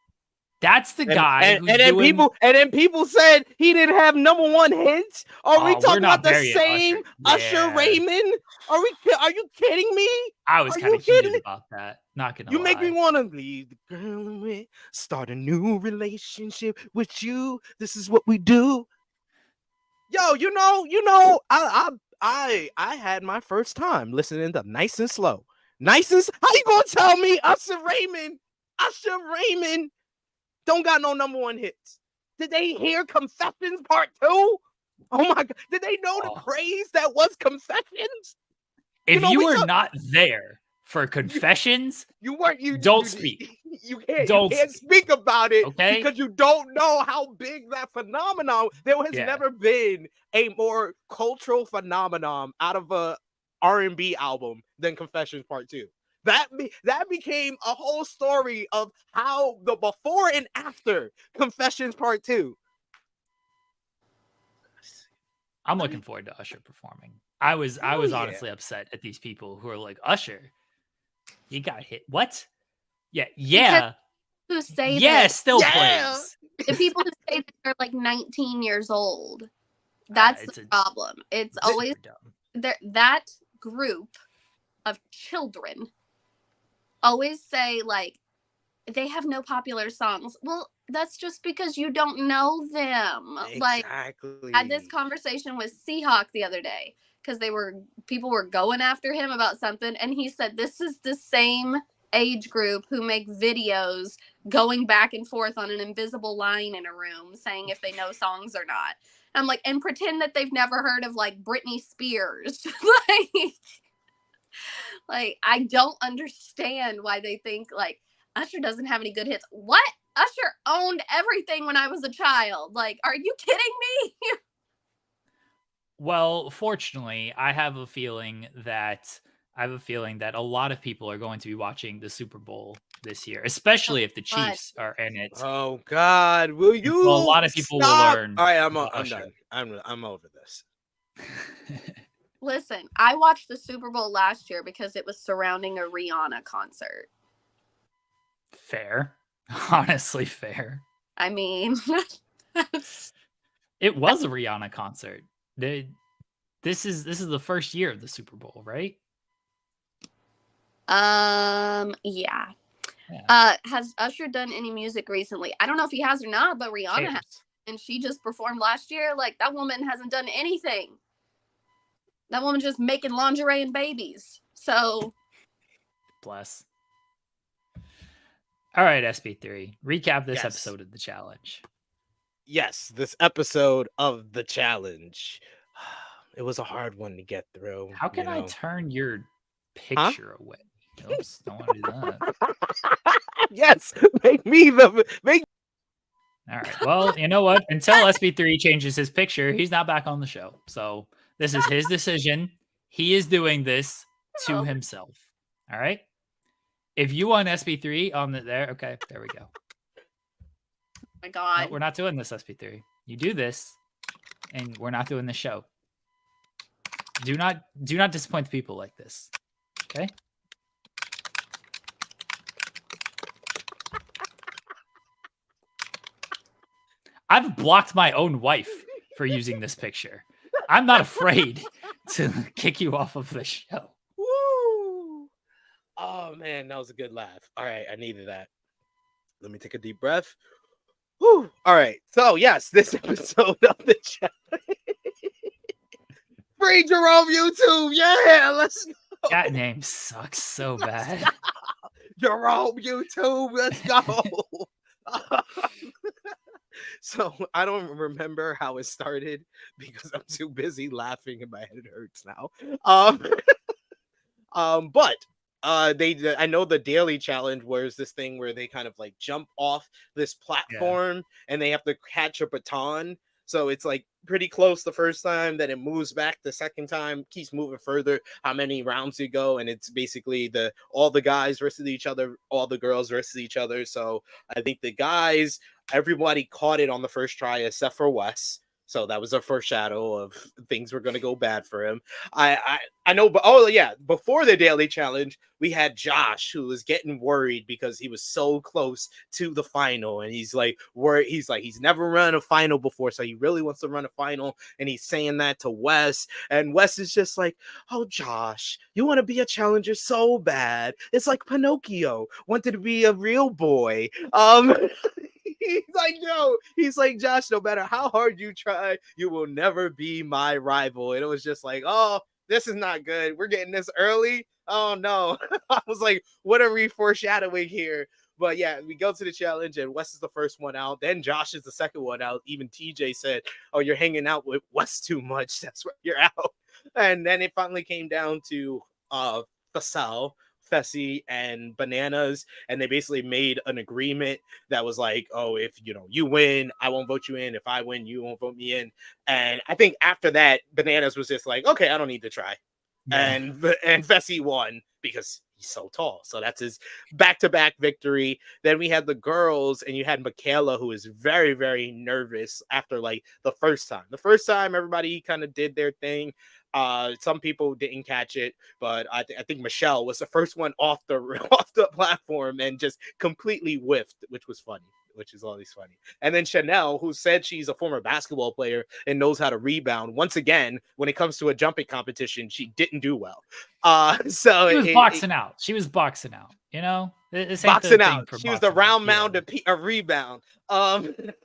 That's the guy who's and then doing... people said he didn't have #1 hits. Are we we're talking not about the burying same Usher Yeah. Raymond? Are you kidding me? I was Are kind you of heated kidding? about that. Not gonna You lie. make me want to leave the girl away, start a new relationship with you. This is what we do. Yo, you know, I had my first time listening to Nice and Slow. How you gonna tell me Usher Raymond don't got no #1 hits? Did they hear Confessions Part 2? Oh my God. Did they know the craze that was Confessions? If you were not there for Confessions, don't speak. You can't speak about it, okay? Because you don't know how big that phenomenon. There has never been a more cultural phenomenon out of a R&B album than Confessions Part 2. That became a whole story of how the before and after Confessions Part 2. I'm looking forward to Usher performing. I was honestly upset at these people who are like, Usher, he got hit. What? Yeah. Who say plays. The people who say that they're like 19 years old. That's the problem. It's always that group of children always say like they have no popular songs. Well, that's just because you don't know them. Exactly. Like I had this conversation with Seahawk the other day because people were going after him about something, and he said this is the same age group who make videos going back and forth on an invisible line in a room saying if they know songs or not. I'm like, and pretend that they've never heard of like Britney Spears. like I don't understand why they think like Usher doesn't have any good hits. What? Usher owned everything when I was a child. Like, are you kidding me? Well, fortunately, I have a feeling that a lot of people are going to be watching the Super Bowl this year, especially if the Chiefs are in it. Oh God, will you? Well, a lot of people will learn. All right, I'm done. I'm over this. Listen, I watched the Super Bowl last year because it was surrounding a Rihanna concert. Fair. Honestly, fair. I mean, it was a Rihanna concert. This is the first year of the Super Bowl, right? Yeah. Has Usher done any music recently? I don't know if he has or not, but Rihanna has, and she just performed last year. Like that woman hasn't done anything. That woman just making lingerie and babies. So bless. All right, SP3. Recap this episode of The Challenge. Yes, this episode of The Challenge. It was a hard one to get through. How can I turn your picture away? Oops, don't want to do that. Yes, make. All right. Well, you know what? Until SP3 changes his picture, he's not back on the show. So this is his decision. He is doing this to himself. All right. If you want SP3 on there, okay, there we go. Oh my God. No, we're not doing this, SP3. You do this, and we're not doing the show. Do not disappoint the people like this. Okay? I've blocked my own wife for using this picture. I'm not afraid to kick you off of the show. Woo! Oh man, that was a good laugh. All right, I needed that. Let me take a deep breath. Woo! All right, so yes, this episode of the chat. Free Jerome YouTube, yeah, let's go. That name sucks so bad. Jerome YouTube, let's go. So I don't remember how it started because I'm too busy laughing and my head hurts now. But I know the daily challenge was this thing where they kind of like jump off this platform and they have to catch a baton. So it's like pretty close the first time, then it moves back the second time, keeps moving further, how many rounds you go, and it's basically all the guys versus each other, all the girls versus each other. So I think the guys, everybody caught it on the first try except for Wes. So that was a foreshadow of things were going to go bad for him. I know, but before the daily challenge, we had Josh who was getting worried because he was so close to the final, and he's like worried. He's like he's never run a final before, so he really wants to run a final, and he's saying that to Wes, and Wes is just like, "Oh, Josh, you want to be a challenger so bad. It's like Pinocchio wanted to be a real boy." He's like, Josh, no matter how hard you try, you will never be my rival. And it was just like, oh, this is not good. We're getting this early. Oh no. I was like, what are we foreshadowing here? But yeah, we go to the challenge and Wes is the first one out. Then Josh is the second one out. Even TJ said, oh, you're hanging out with Wes too much. That's where you're out. And then it finally came down to Fessy and Bananas, and they basically made an agreement that was like, oh, if you win, I won't vote you in. If I win, you won't vote me in. And I think after that, Bananas was just like, okay, I don't need to try. Yeah. And Fessy won because he's so tall. So that's his back-to-back victory. Then we had the girls, and you had Michaela, who is very, very nervous after like the first time. The first time, everybody kind of did their thing. Some people didn't catch it, but I think Michelle was the first one off the platform and just completely whiffed, which was funny, which is always funny. And then Chanel, who said she's a former basketball player and knows how to rebound, once again, when it comes to a jumping competition, she didn't do well. So she was boxing out. She was boxing out. This ain't boxing out. She was the round mound of a rebound. But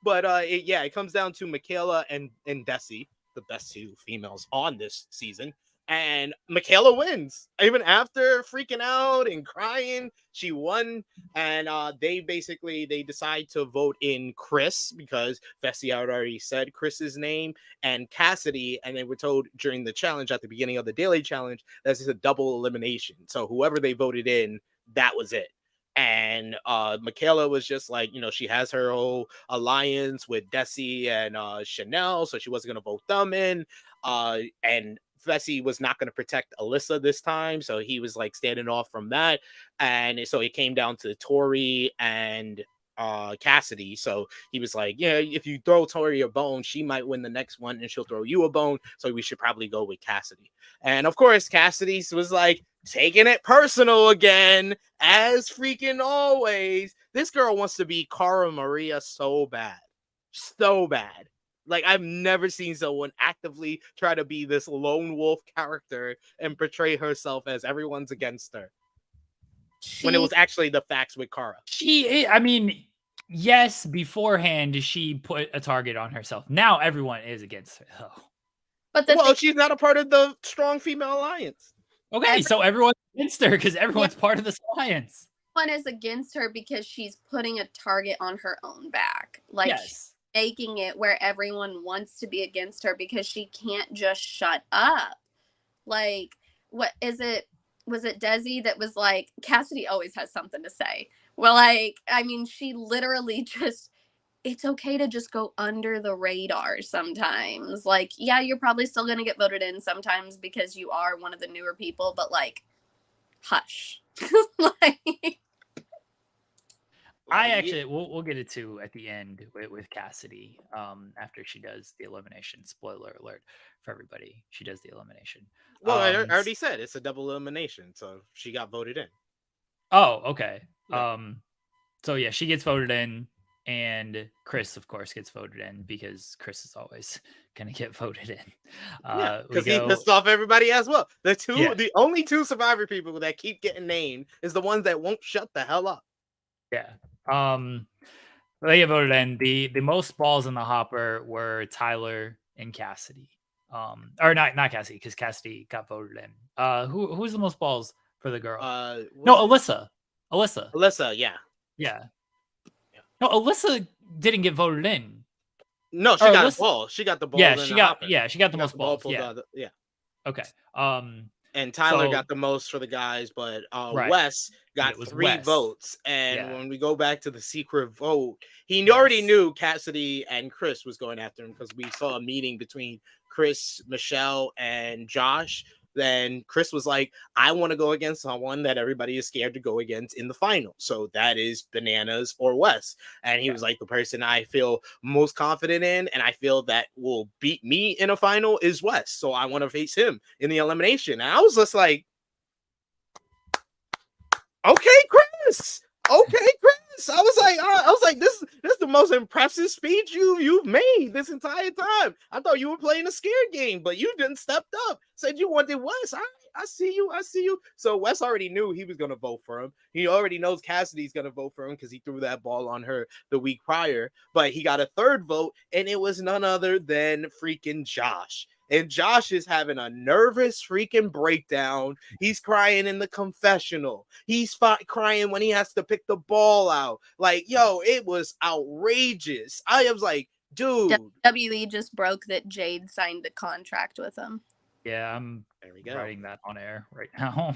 it comes down to Michaela and Desi, the best two females on this season, and Michaela wins even after freaking out and crying. She won, and they decide to vote in Chris because Fessy had already said Chris's name and Cassidy, and they were told during the challenge at the beginning of the daily challenge that this is a double elimination, so whoever they voted in, that was it. And Michaela was just like, she has her whole alliance with Desi and Chanel, so she wasn't going to vote them in. And Fessy was not going to protect Alyssa this time, so he was like standing off from that. And so it came down to Tori and Cassidy. So he was like, yeah, if you throw Tori a bone, she might win the next one and she'll throw you a bone, so we should probably go with Cassidy. And of course Cassidy was like taking it personal again, as freaking always. This girl wants to be Cara Maria so bad. Like, I've never seen someone actively try to be this lone wolf character and portray herself as everyone's against her. When it was actually the facts with Cara. Yes, beforehand she put a target on herself. Now everyone is against her. Oh. But she's not a part of the strong female alliance. Okay, so everyone's against her because everyone's part of this alliance. Everyone is against her because she's putting a target on her own back. Like, yes. Making it where everyone wants to be against her because she can't just shut up. Like, what is it? Was it Desi that was like, Cassidy always has something to say? Well, she literally just, it's okay to just go under the radar sometimes. Like, yeah, you're probably still going to get voted in sometimes because you are one of the newer people, but like, hush. We'll get it to at the end with Cassidy after she does the elimination. Spoiler alert for everybody. She does the elimination. Well, I already said it's a double elimination, so she got voted in. Oh, okay. Yeah. So yeah, she gets voted in. and Chris, of course, gets voted in because Chris is always gonna get voted in. Yeah, We because he go, pissed off everybody as well. yeah, The only two Survivor people that keep getting named is the ones that won't shut the hell up. yeah. They get voted in. The most balls in the hopper were Tyler and Cassidy. Or not Cassidy, because Cassidy got voted in. Who's the most balls for the girl? No, Alyssa. Alyssa, yeah. Yeah. No, Alyssa didn't get voted in. No, she Or got a Alyssa, ball. She got the balls yeah, in she the got hopper. yeah, she got the She got most the ball balls. pulled Yeah. out. Yeah. Okay. And Tyler So got the most for the guys, but right. Wes got It was 3 Wes. votes. And Yeah. when we go back to the secret vote, he Yes. already knew Cassidy and Chris was going after him because we saw a meeting between Chris, Michelle, and Josh. Then Chris was like, I want to go against someone that everybody is scared to go against in the final. So that is Bananas or Wes. And he Yeah. was like, the person I feel most confident in and I feel that will beat me in a final is Wes. So I want to face him in the elimination. And I was just like, okay, Chris. Okay, Chris. I was like, this is the most impressive speech you've made this entire time. I thought you were playing a scared game, but you didn't step up. Said you wanted Wes. I see you. So Wes already knew he was gonna vote for him. He already knows Cassidy's gonna vote for him because he threw that ball on her the week prior. But he got a third vote, and it was none other than freaking Josh. And Josh is having a nervous freaking breakdown. He's crying in the confessional. He's crying when he has to pick the ball out. Like, yo, it was outrageous. I was like, dude. WWE just broke that Jade signed a contract with him. Yeah, I'm there we go. writing that on air right now.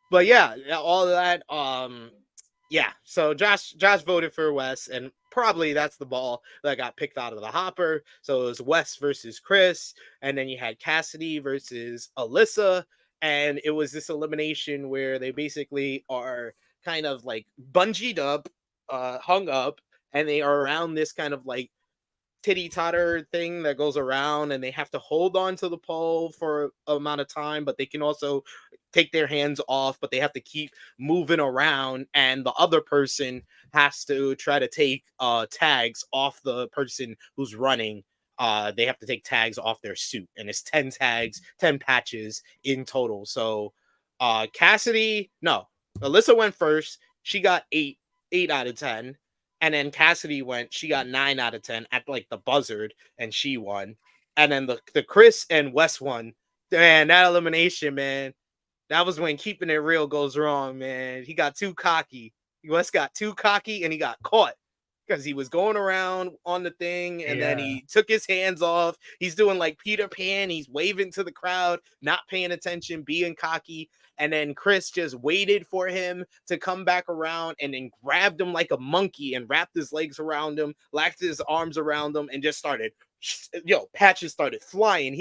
But yeah, all of that. Yeah. So Josh voted for Wes, and probably that's the ball that got picked out of the hopper. So it was Wes versus Chris, and then you had Cassidy versus Alyssa, and it was this elimination where they basically are kind of like bungeed up, hung up, and they are around this kind of like titty totter thing that goes around, and they have to hold on to the pole for an amount of time, but they can also take their hands off, but they have to keep moving around, and the other person has to try to take tags off the person who's running. They have to take tags off their suit, and it's 10 tags, 10 patches in total. So Alyssa went first. She got 8 out of 10. And then Cassidy she got 9 out of 10 at like the buzzard, and she won. And then the Chris and Wes won. Man, that elimination, man. That was when keeping it real goes wrong, man. He got too cocky. Wes got too cocky, and he got caught because he was going around on the thing, and then he took his hands off. He's doing like Peter Pan. He's waving to the crowd, not paying attention, being cocky. And then Chris just waited for him to come back around and then grabbed him like a monkey and wrapped his legs around him, locked his arms around him, and just started, patches started flying.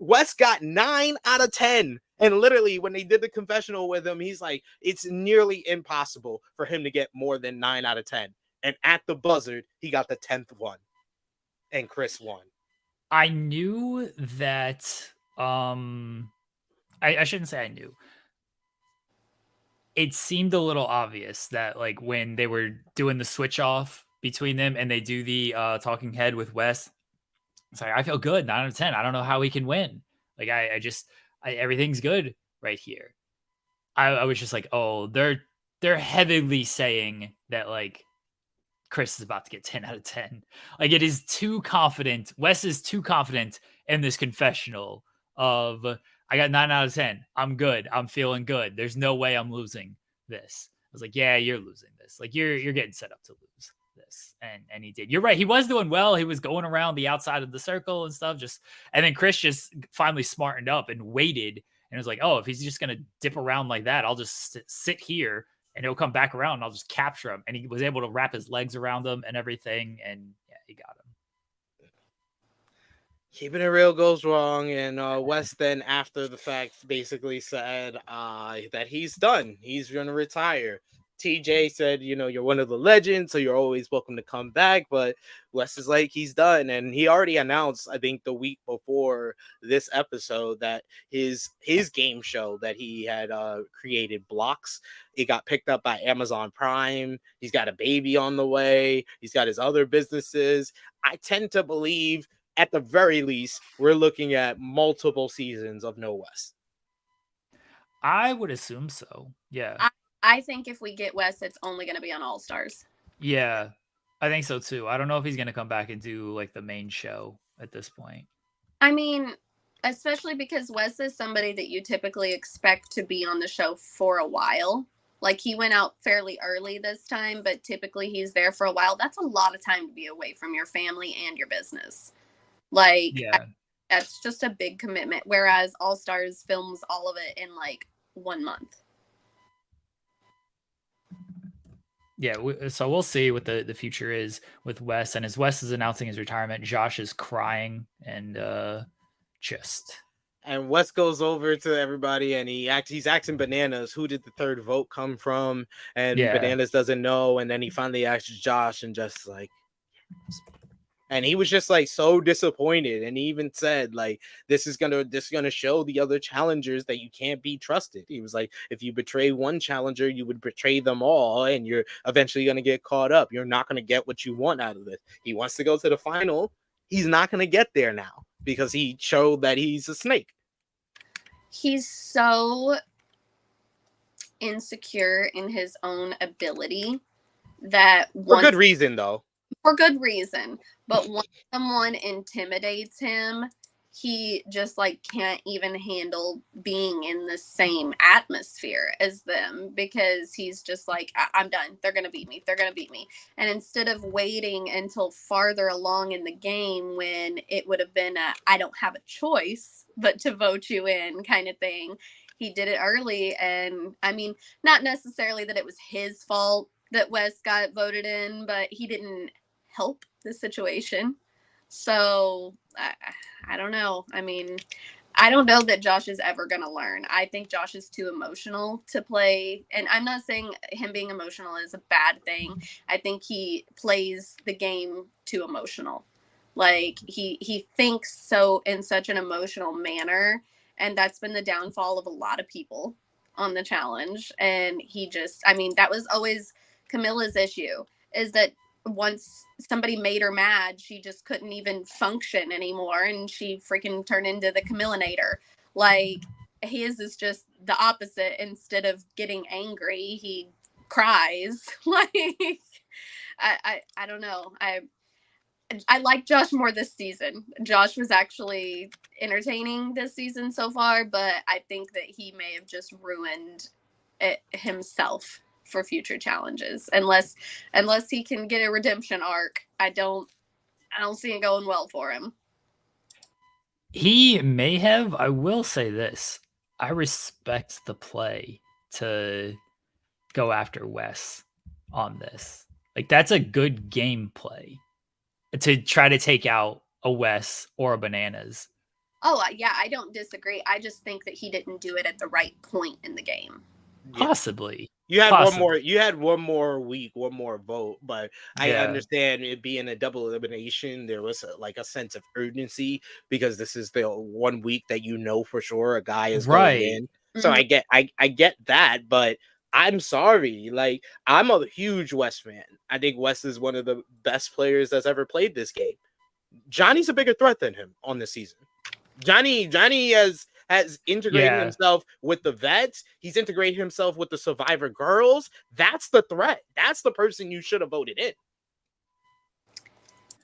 Wes got 9 out of 10. And literally, when they did the confessional with him, he's like, it's nearly impossible for him to get more than 9 out of 10. And at the buzzard, he got the 10th one. And Chris won. I knew that. I shouldn't say I knew. It seemed a little obvious that, like, when they were doing the switch off between them and they do the talking head with Wes, it's like, I feel good, 9 out of 10. I don't know how we can win. Like, everything's good right here. I was just like, oh, they're heavily saying that, like, Chris is about to get 10 out of 10. Like, it is too confident. Wes is too confident in this confessional of, I got 9 out of 10. I'm good. I'm feeling good. There's no way I'm losing this. I was like, yeah, you're losing this. Like, you're getting set up to lose this. And he did. You're right. He was doing well. He was going around the outside of the circle and stuff. And then Chris just finally smartened up and waited. And was like, oh, if he's just going to dip around like that, I'll just sit here and he'll come back around and I'll just capture him. And he was able to wrap his legs around him and everything. And yeah, he got him. Keeping it real goes wrong. And Wes then, after the fact, basically said that he's done. He's going to retire. TJ said, you're one of the legends, so you're always welcome to come back. But Wes is like, he's done. And he already announced, I think the week before this episode, that his game show that he had created, Blocks, it got picked up by Amazon Prime. He's got a baby on the way. He's got his other businesses. I tend to believe, at the very least, we're looking at multiple seasons of No Wes. I would assume so. Yeah. I think if we get Wes, it's only going to be on All Stars. Yeah, I think so too. I don't know if he's going to come back and do like the main show at this point. I mean, especially because Wes is somebody that you typically expect to be on the show for a while. Like, he went out fairly early this time, but typically he's there for a while. That's a lot of time to be away from your family and your business. Like, yeah, that's just a big commitment. Whereas All Stars films all of it in like 1 month. Yeah, so we'll see what the future is with Wes. And as Wes is announcing his retirement, Josh is crying and just. And Wes goes over to everybody and he's asking Bananas, who did the third vote come from? And Bananas doesn't know. And then he finally asks Josh, and just like, and he was just like so disappointed. And he even said, like, this is gonna show the other challengers that you can't be trusted. He was like, if you betray one challenger, you would betray them all, and you're eventually gonna get caught up. You're not gonna get what you want out of this. He wants to go to the final. He's not gonna get there now because he showed that he's a snake. He's so insecure in his own ability that for good reason, though. For good reason. But when someone intimidates him, he just like can't even handle being in the same atmosphere as them, because he's just like, I'm done. They're going to beat me. They're going to beat me. And instead of waiting until farther along in the game when it would have been I don't have a choice but to vote you in kind of thing, he did it early. And I mean, not necessarily that it was his fault that Wes got voted in, but he didn't help the situation. So I don't know. I mean, I don't know that Josh is ever going to learn. I think Josh is too emotional to play. And I'm not saying him being emotional is a bad thing. I think he plays the game too emotional. Like, he thinks so in such an emotional manner. And that's been the downfall of a lot of people on the challenge. And he just, I mean, that was always Camilla's issue, is that once somebody made her mad, she just couldn't even function anymore, and she freaking turned into the Camillinator. Like, his is just the opposite. Instead of getting angry, he cries. Like, I don't know. I like Josh more this season. Josh was actually entertaining this season so far, but I think that he may have just ruined it himself for future challenges, unless he can get a redemption arc. I don't see it going well for him. He may have. I will say this: I respect the play to go after Wes on this. Like, that's a good gameplay to try to take out a Wes or a Bananas. Oh yeah, I don't disagree. I just think that he didn't do it at the right point in the game. Possibly. You had one more. You had one more week, one more vote, but I understand it being a double elimination. There was a sense of urgency because this is the 1 week that for sure a guy is going in. So I get that, but I'm sorry. Like, I'm a huge Wes fan. I think Wes is one of the best players that's ever played this game. Johnny's a bigger threat than him on this season. Johnny has integrated himself with the vets. He's integrated himself with the Survivor girls. That's the threat. That's the person you should have voted in.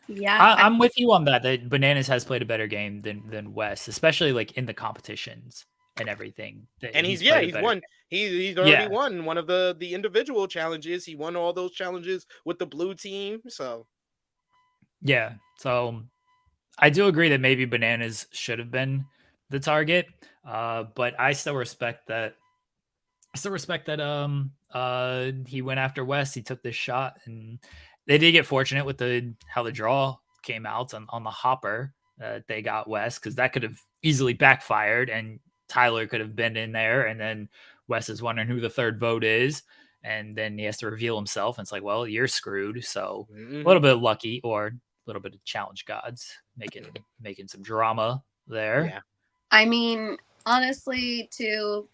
Yeah, I'm with you on that. That Bananas has played a better game than Wes, especially like in the competitions and everything. And he's won. He's already won one of the individual challenges. He won all those challenges with the blue team. So so I do agree that maybe Bananas should have been the target, but I still respect that. He went after Wes. He took this shot, and they did get fortunate with how the draw came out on the hopper. They got Wes, because that could have easily backfired, and Tyler could have been in there, and then Wes is wondering who the third vote is, and then he has to reveal himself, and it's like, well, you're screwed. So a Mhm. little bit of lucky or a little bit of challenge gods making some drama there. Yeah. I mean, honestly, too,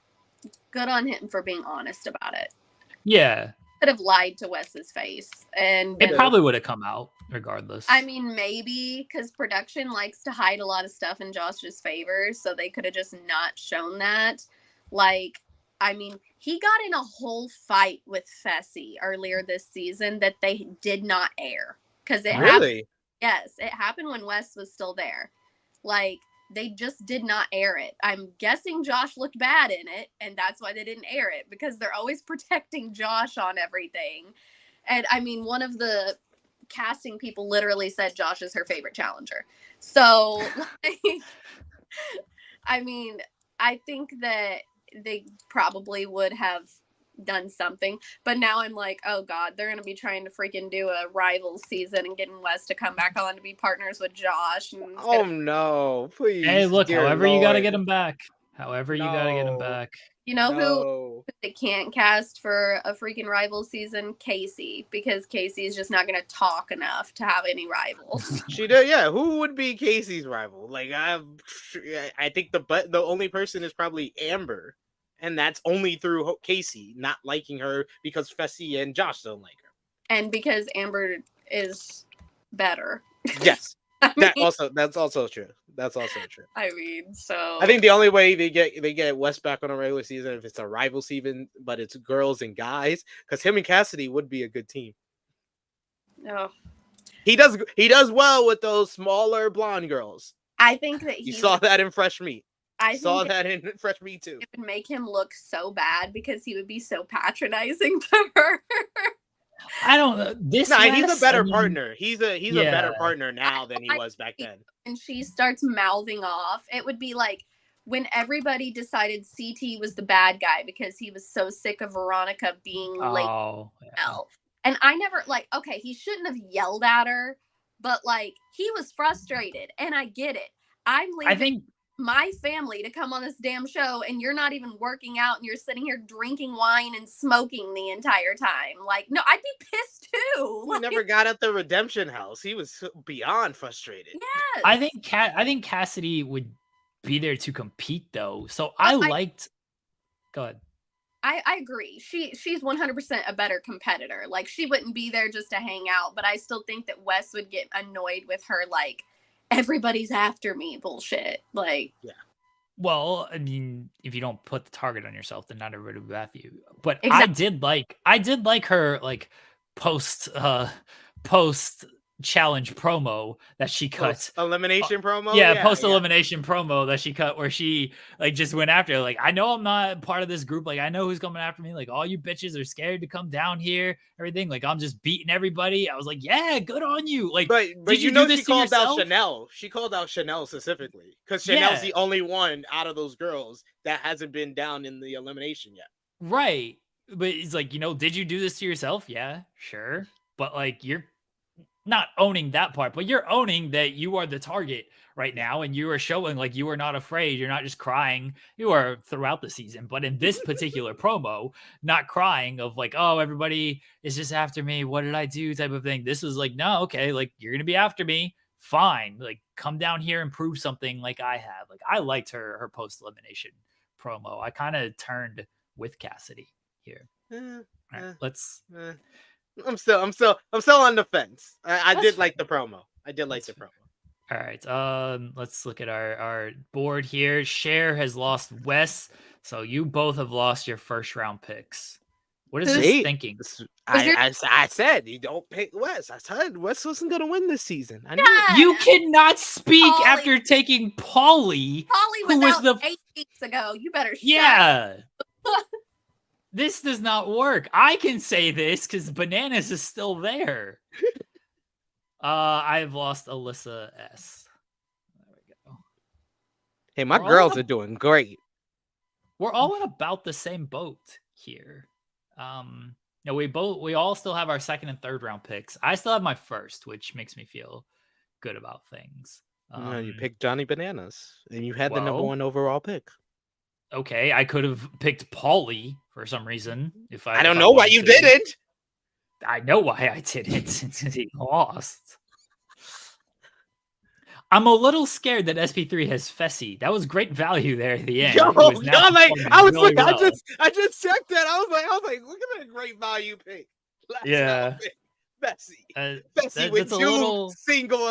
good on him for being honest about it. Yeah, Could have lied to Wes's face and it been. probably would have come out regardless. I mean, maybe because production likes to hide a lot of stuff in Josh's favor, so they could have just not shown that. Like, I mean, he got in a whole fight with Fessy earlier this season that they did not air because it happened. Really? Yes, it happened when Wes was still there. Like, they just did not air it. I'm guessing Josh looked bad in it, and that's why they didn't air it, because they're always protecting Josh on everything. And I mean, one of the casting people literally said Josh is her favorite challenger. So, like, I mean, I think that they probably would have done something, but now I'm like, oh god, they're gonna be trying to freaking do a rival season and getting Wes to come back on to be partners with Josh. And Oh no, please. Hey, look, dear however you got to Lord. get him back. However you got to get him No. back. you know who No. they can't cast for a freaking rival season? Casey, because Casey is just not gonna talk enough to have any rivals. She did, yeah. Who would be Casey's rival? Like I think the only person is probably Amber, and that's only through Casey not liking her because Fessy and Josh don't like her. And because Amber is better. Yes, I that's mean, also true. That's also true. I mean, so I think the only way they get West back on a regular season if it's a rival season, but it's girls and guys, because him and Cassidy would be a good team. no. He does well with those smaller blonde girls. I think that You saw that in Fresh Meat. I Saw think that in Fresh Meat too. it would make him look so bad because he would be so patronizing to her. I don't know. This He's Wes, a better I mean, partner. He's a Yeah. better partner now than he was back then. And she starts mouthing off. It would be like when everybody decided CT was the bad guy because he was so sick of Veronica being late. Oh, yeah. And I never, like, okay, he shouldn't have yelled at her, but like he was frustrated, and I get it. I'm leaving I think my family to come on this damn show, and you're not even working out, and you're sitting here drinking wine and smoking the entire time. Like, no, I'd be pissed too. He Like, never got at the redemption house. He was beyond frustrated. yes. I think Cassidy would be there to compete though. So I liked. Go ahead. I agree. She's 100% a better competitor. Like, she wouldn't be there just to hang out, but I still think that Wes would get annoyed with her, like, everybody's after me bullshit. Like, Yeah. Well, I mean, if you don't put the target on yourself, then not everybody will be after you. But Exactly. I did like her like post challenge promo that she cut. Elimination promo. Yeah, post elimination promo that she cut where she like just went after her. Like, I know I'm not part of this group. Like, I know who's coming after me. Like, all you bitches are scared to come down here. Everything. Like, I'm just beating everybody. I was like, yeah, good on you. Like, but did you you know do this she to called out yourself? Chanel. She called out Chanel specifically because Chanel's Yeah. the only one out of those girls that hasn't been down in the elimination yet. Right. But it's like, did you do this to yourself? Yeah, sure. But like, you're not owning that part, but you're owning that you are the target right now. And you are showing like you are not afraid. You're not just crying. You are throughout the season. But in this particular promo, not crying of like, oh, everybody is just after me. What did I do? Type of thing. This was like, no, okay. Like, you're going to be after me. Fine. Like, come down here and prove something like I have. Like, I liked her post elimination promo. I kind of turned with Cassidy here. All right, let's. I'm still on the fence. I That's did like the promo. I did like the promo. All right. Let's look at our board here. Cher has lost Wes, so you both have lost your first round picks. What is this thinking? I said you don't pick Wes. I said Wes wasn't gonna win this season. I knew it. yeah. You cannot speak Paulie. after taking Paulie. Paulie Who was was out the 8 weeks ago. You better shut Yeah. This does not work. I can say this because Bananas is still there. I've lost Alyssa S. There we go. Hey, my We're girls all- are doing great. We're all in about the same boat here. We all still have our second and third round picks. I still have my first, which makes me feel good about things. You picked Johnny Bananas, and you had the number well- 1 overall pick. Okay, I could have picked Paulie for some reason. I don't know why you didn't. I know why I didn't since he lost. I'm a little scared that SP3 has Fessy. That was great value there at the end. Yo, Who is now like performing I was really like, well. I just checked that. I was like, look at that great value pick. Yeah. Bessie. Bessie That's with a two little... single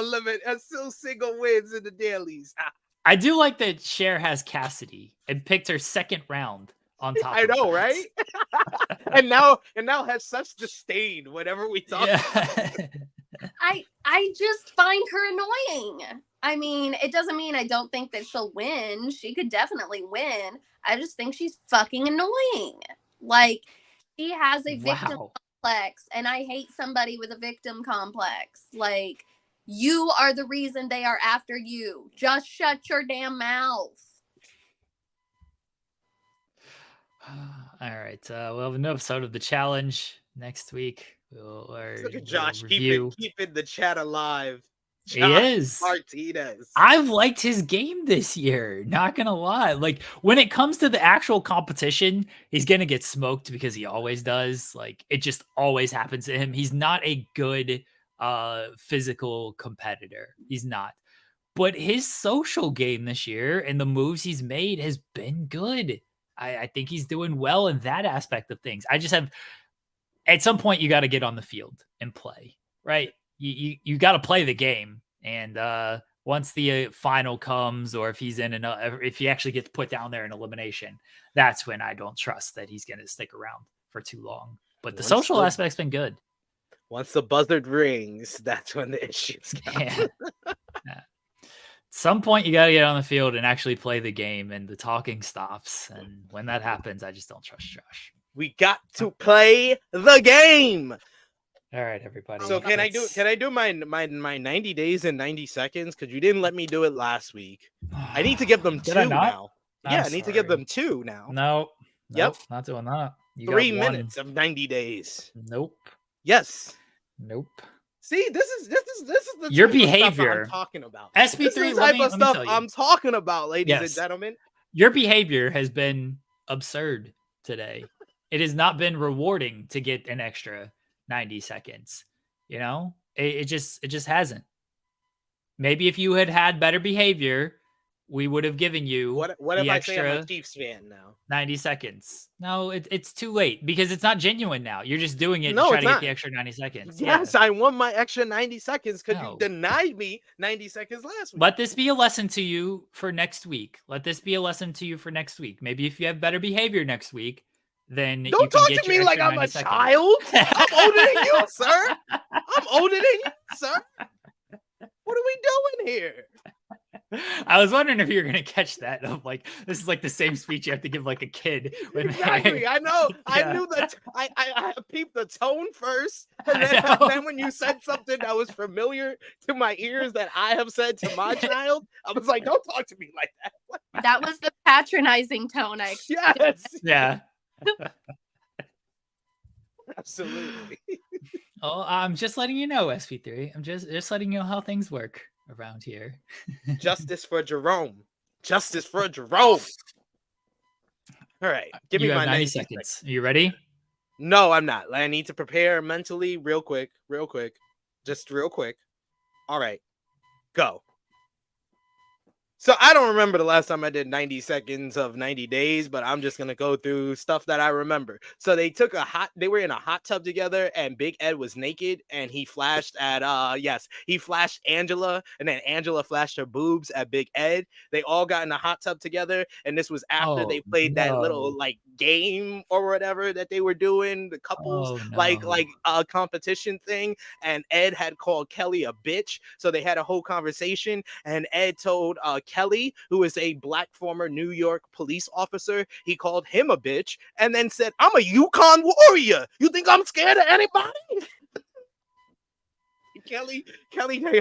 wins in the dailies. I do like that Cher has Cassidy and picked her second round on top. I know, right? and now has such disdain whenever we talk. Yeah. I just find her annoying. I mean, it doesn't mean I don't think that she'll win. She could definitely win. I just think she's fucking annoying. Like, she has a victim complex, and I hate somebody with a victim complex. Like, you are the reason they are after you. Just shut your damn mouth. All right. We'll have an episode of the challenge next week. Look at Josh keeping the chat alive. Josh he is. Martinez. I've liked his game this year. Not gonna lie. Like, when it comes to the actual competition, he's gonna get smoked because he always does. Like, it just always happens to him. He's not a good physical competitor. He's not. But his social game this year and the moves he's made has been good. I think he's doing well in that aspect of things. I just have, at some point, you got to get on the field and play, right? You got to play the game. And once the final comes, or if he's if he actually gets put down there in elimination, that's when I don't trust that he's going to stick around for too long. But the social aspect's been good. Once the buzzard rings, that's when the issues come. Yeah. At some point, you got to get on the field and actually play the game, and the talking stops. And when that happens, I just don't trust Josh. We got to play the game. All right, everybody. So can I do my 90 days and 90 seconds? Because you didn't let me do it last week. I need to give them two now. Yeah, I need to give them two now. No. Yep. Not doing that. 3 minutes of 90 days. Nope. Yes. Nope. See, this is the your behavior I'm talking about. SP3, this is the type of stuff I'm talking about, ladies and gentlemen. Your behavior has been absurd today. It has not been rewarding to get an extra 90 seconds. You know, it just hasn't. Maybe if you had better behavior, we would have given you what if I say I'm a Chiefs fan now? 90 seconds. No, it's too late because it's not genuine now. You're just doing it to try to get the extra 90 seconds. Yes, I won my extra 90 seconds because you denied me 90 seconds last week. Let this be a lesson to you for next week. Maybe if you have better behavior next week, then don't talk to me like I'm a child. I'm older than you, sir. What are we doing here? I was wondering if you were going to catch that. Of like, this is like the same speech you have to give like a kid. Exactly. I know. Yeah. I knew that. I peeped the tone first, and then when you said something that was familiar to my ears that I have said to my child, I was like, "Don't talk to me like that." That was the patronizing tone I expected. Yes. Yeah. Absolutely. Oh, I'm just letting you know, SP3. I'm just letting you know how things work around here. Justice for Jerome. All right. Give me my 90 seconds. Are you ready? No, I'm not. I need to prepare mentally real quick. Just real quick. All right. Go. So I don't remember the last time I did 90 seconds of 90 days, but I'm just going to go through stuff that I remember. So they were in a hot tub together and Big Ed was naked and he flashed he flashed Angela and then Angela flashed her boobs at Big Ed. They all got in a hot tub together. And this was after they played that little like game or whatever that they were doing, the couples competition thing. And Ed had called Kelly a bitch. So they had a whole conversation and Ed told Kelly, who is a black former New York police officer, he called him a bitch and then said, "I'm a Yukon warrior. You think I'm scared of anybody?" Kelly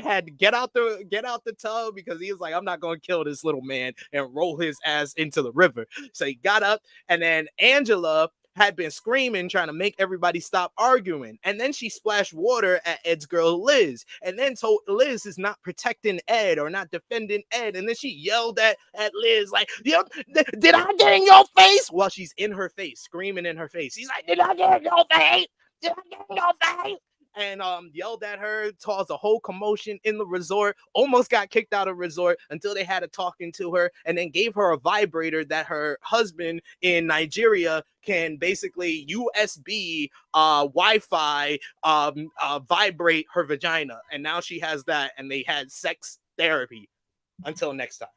had to get out the tub because he was like, "I'm not going to kill this little man and roll his ass into the river." So he got up, and then Angela had been screaming, trying to make everybody stop arguing. And then she splashed water at Ed's girl, Liz, and then told Liz is not protecting Ed or not defending Ed. And then she yelled at Liz, like, did I get in your face? While she's in her face, screaming in her face. He's like, did I get in your face? Did I get in your face? And yelled at her, caused a whole commotion in the resort, almost got kicked out of resort until they had a talking to her, and then gave her a vibrator that her husband in Nigeria can basically USB Wi-Fi vibrate her vagina. And now she has that, and they had sex therapy. Until next time.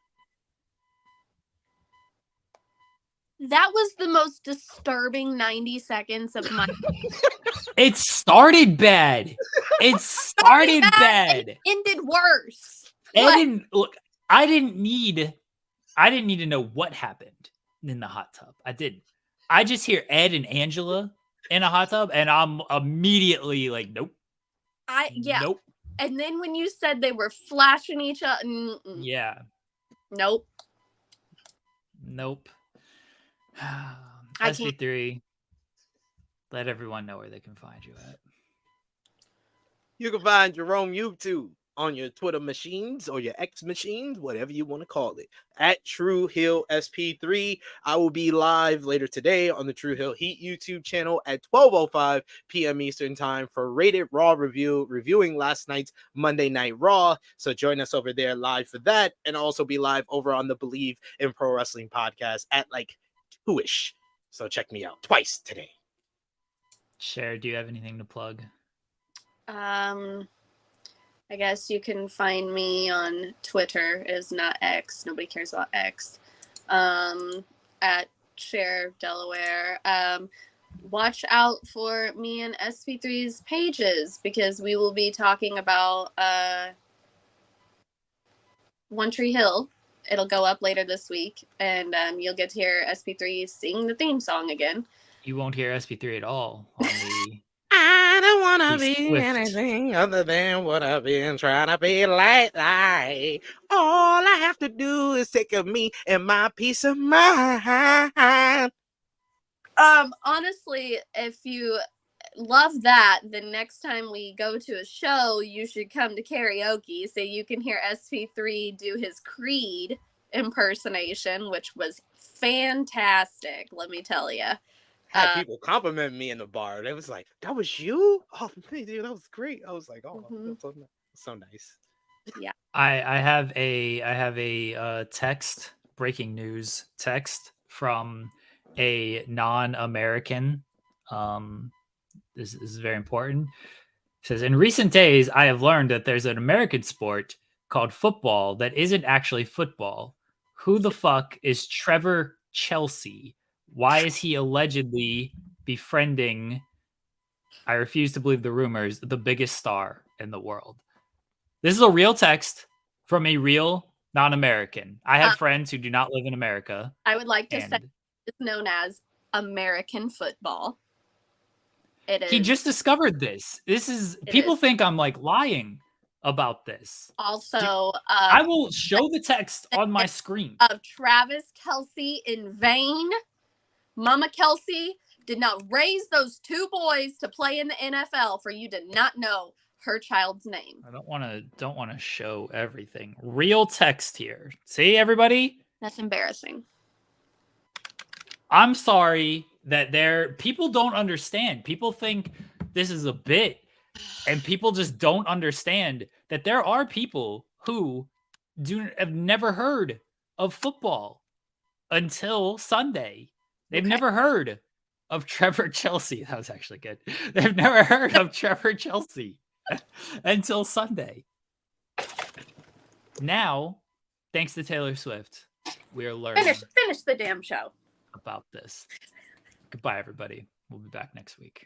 That was the most disturbing 90 seconds of my It started bad. It started bad. It ended worse. I didn't need to know what happened in the hot tub. I didn't. I just hear Ed and Angela in a hot tub, and I'm immediately like, nope. Nope. And then when you said they were flashing each other, yeah. Nope. SP3, let everyone know where they can find you at. You can find Jerome YouTube on your Twitter machines or your X machines, whatever you want to call it, at True Hill SP3. I will be live later today on the True Hill Heat YouTube channel at 12:05 p.m. Eastern Time for Rated Raw reviewing last night's Monday Night Raw. So join us over there live for that, and also be live over on the Believe in Pro Wrestling podcast at like 2ish. So check me out twice today. Cher, do you have anything to plug? I guess you can find me on Twitter. Is not X. Nobody cares about X. At Cher Delaware. Watch out for me and SP3's pages, because we will be talking about One Tree Hill. It'll go up later this week, and you'll get to hear SP3 sing the theme song again. You won't hear SP3 at all on the I don't want to be Swift. anything other than what I've been trying to be lately. All I have to do is take of me and my peace of mind. Honestly, if you love that, the next time we go to a show, you should come to karaoke so you can hear SP3 do his Creed impersonation, which was fantastic, let me tell you. Had people compliment me in the bar. They was like, "That was you? Oh, dude, that was great." I was like, "Oh, that's so nice." Yeah. I have a text, breaking news text from a non-American. This is very important. It says, in recent days, I have learned that there's an American sport called football that isn't actually football. Who the fuck is Trevor Kelce? Why is he allegedly befriending, I refuse to believe the rumors, the biggest star in the world? This is a real text from a real non-American. I have friends who do not live in America. I would like to say it's known as American football. It is. He just discovered this. People think I'm like lying about this. Also, I will show the text on my screen. Of Travis Kelce in vain. Mama Kelce did not raise those two boys to play in the NFL for you to not know her child's name. I don't want to show everything. Real text here. See, everybody? That's embarrassing. I'm sorry that people don't understand. People think this is a bit, and people just don't understand that there are people who have never heard of football until Sunday. They've never heard of Trevor Kelce. That was actually good. They've never heard of Trevor Kelce until Sunday. Now, thanks to Taylor Swift, we are learning. Finish the damn show About this. Goodbye, everybody. We'll be back next week.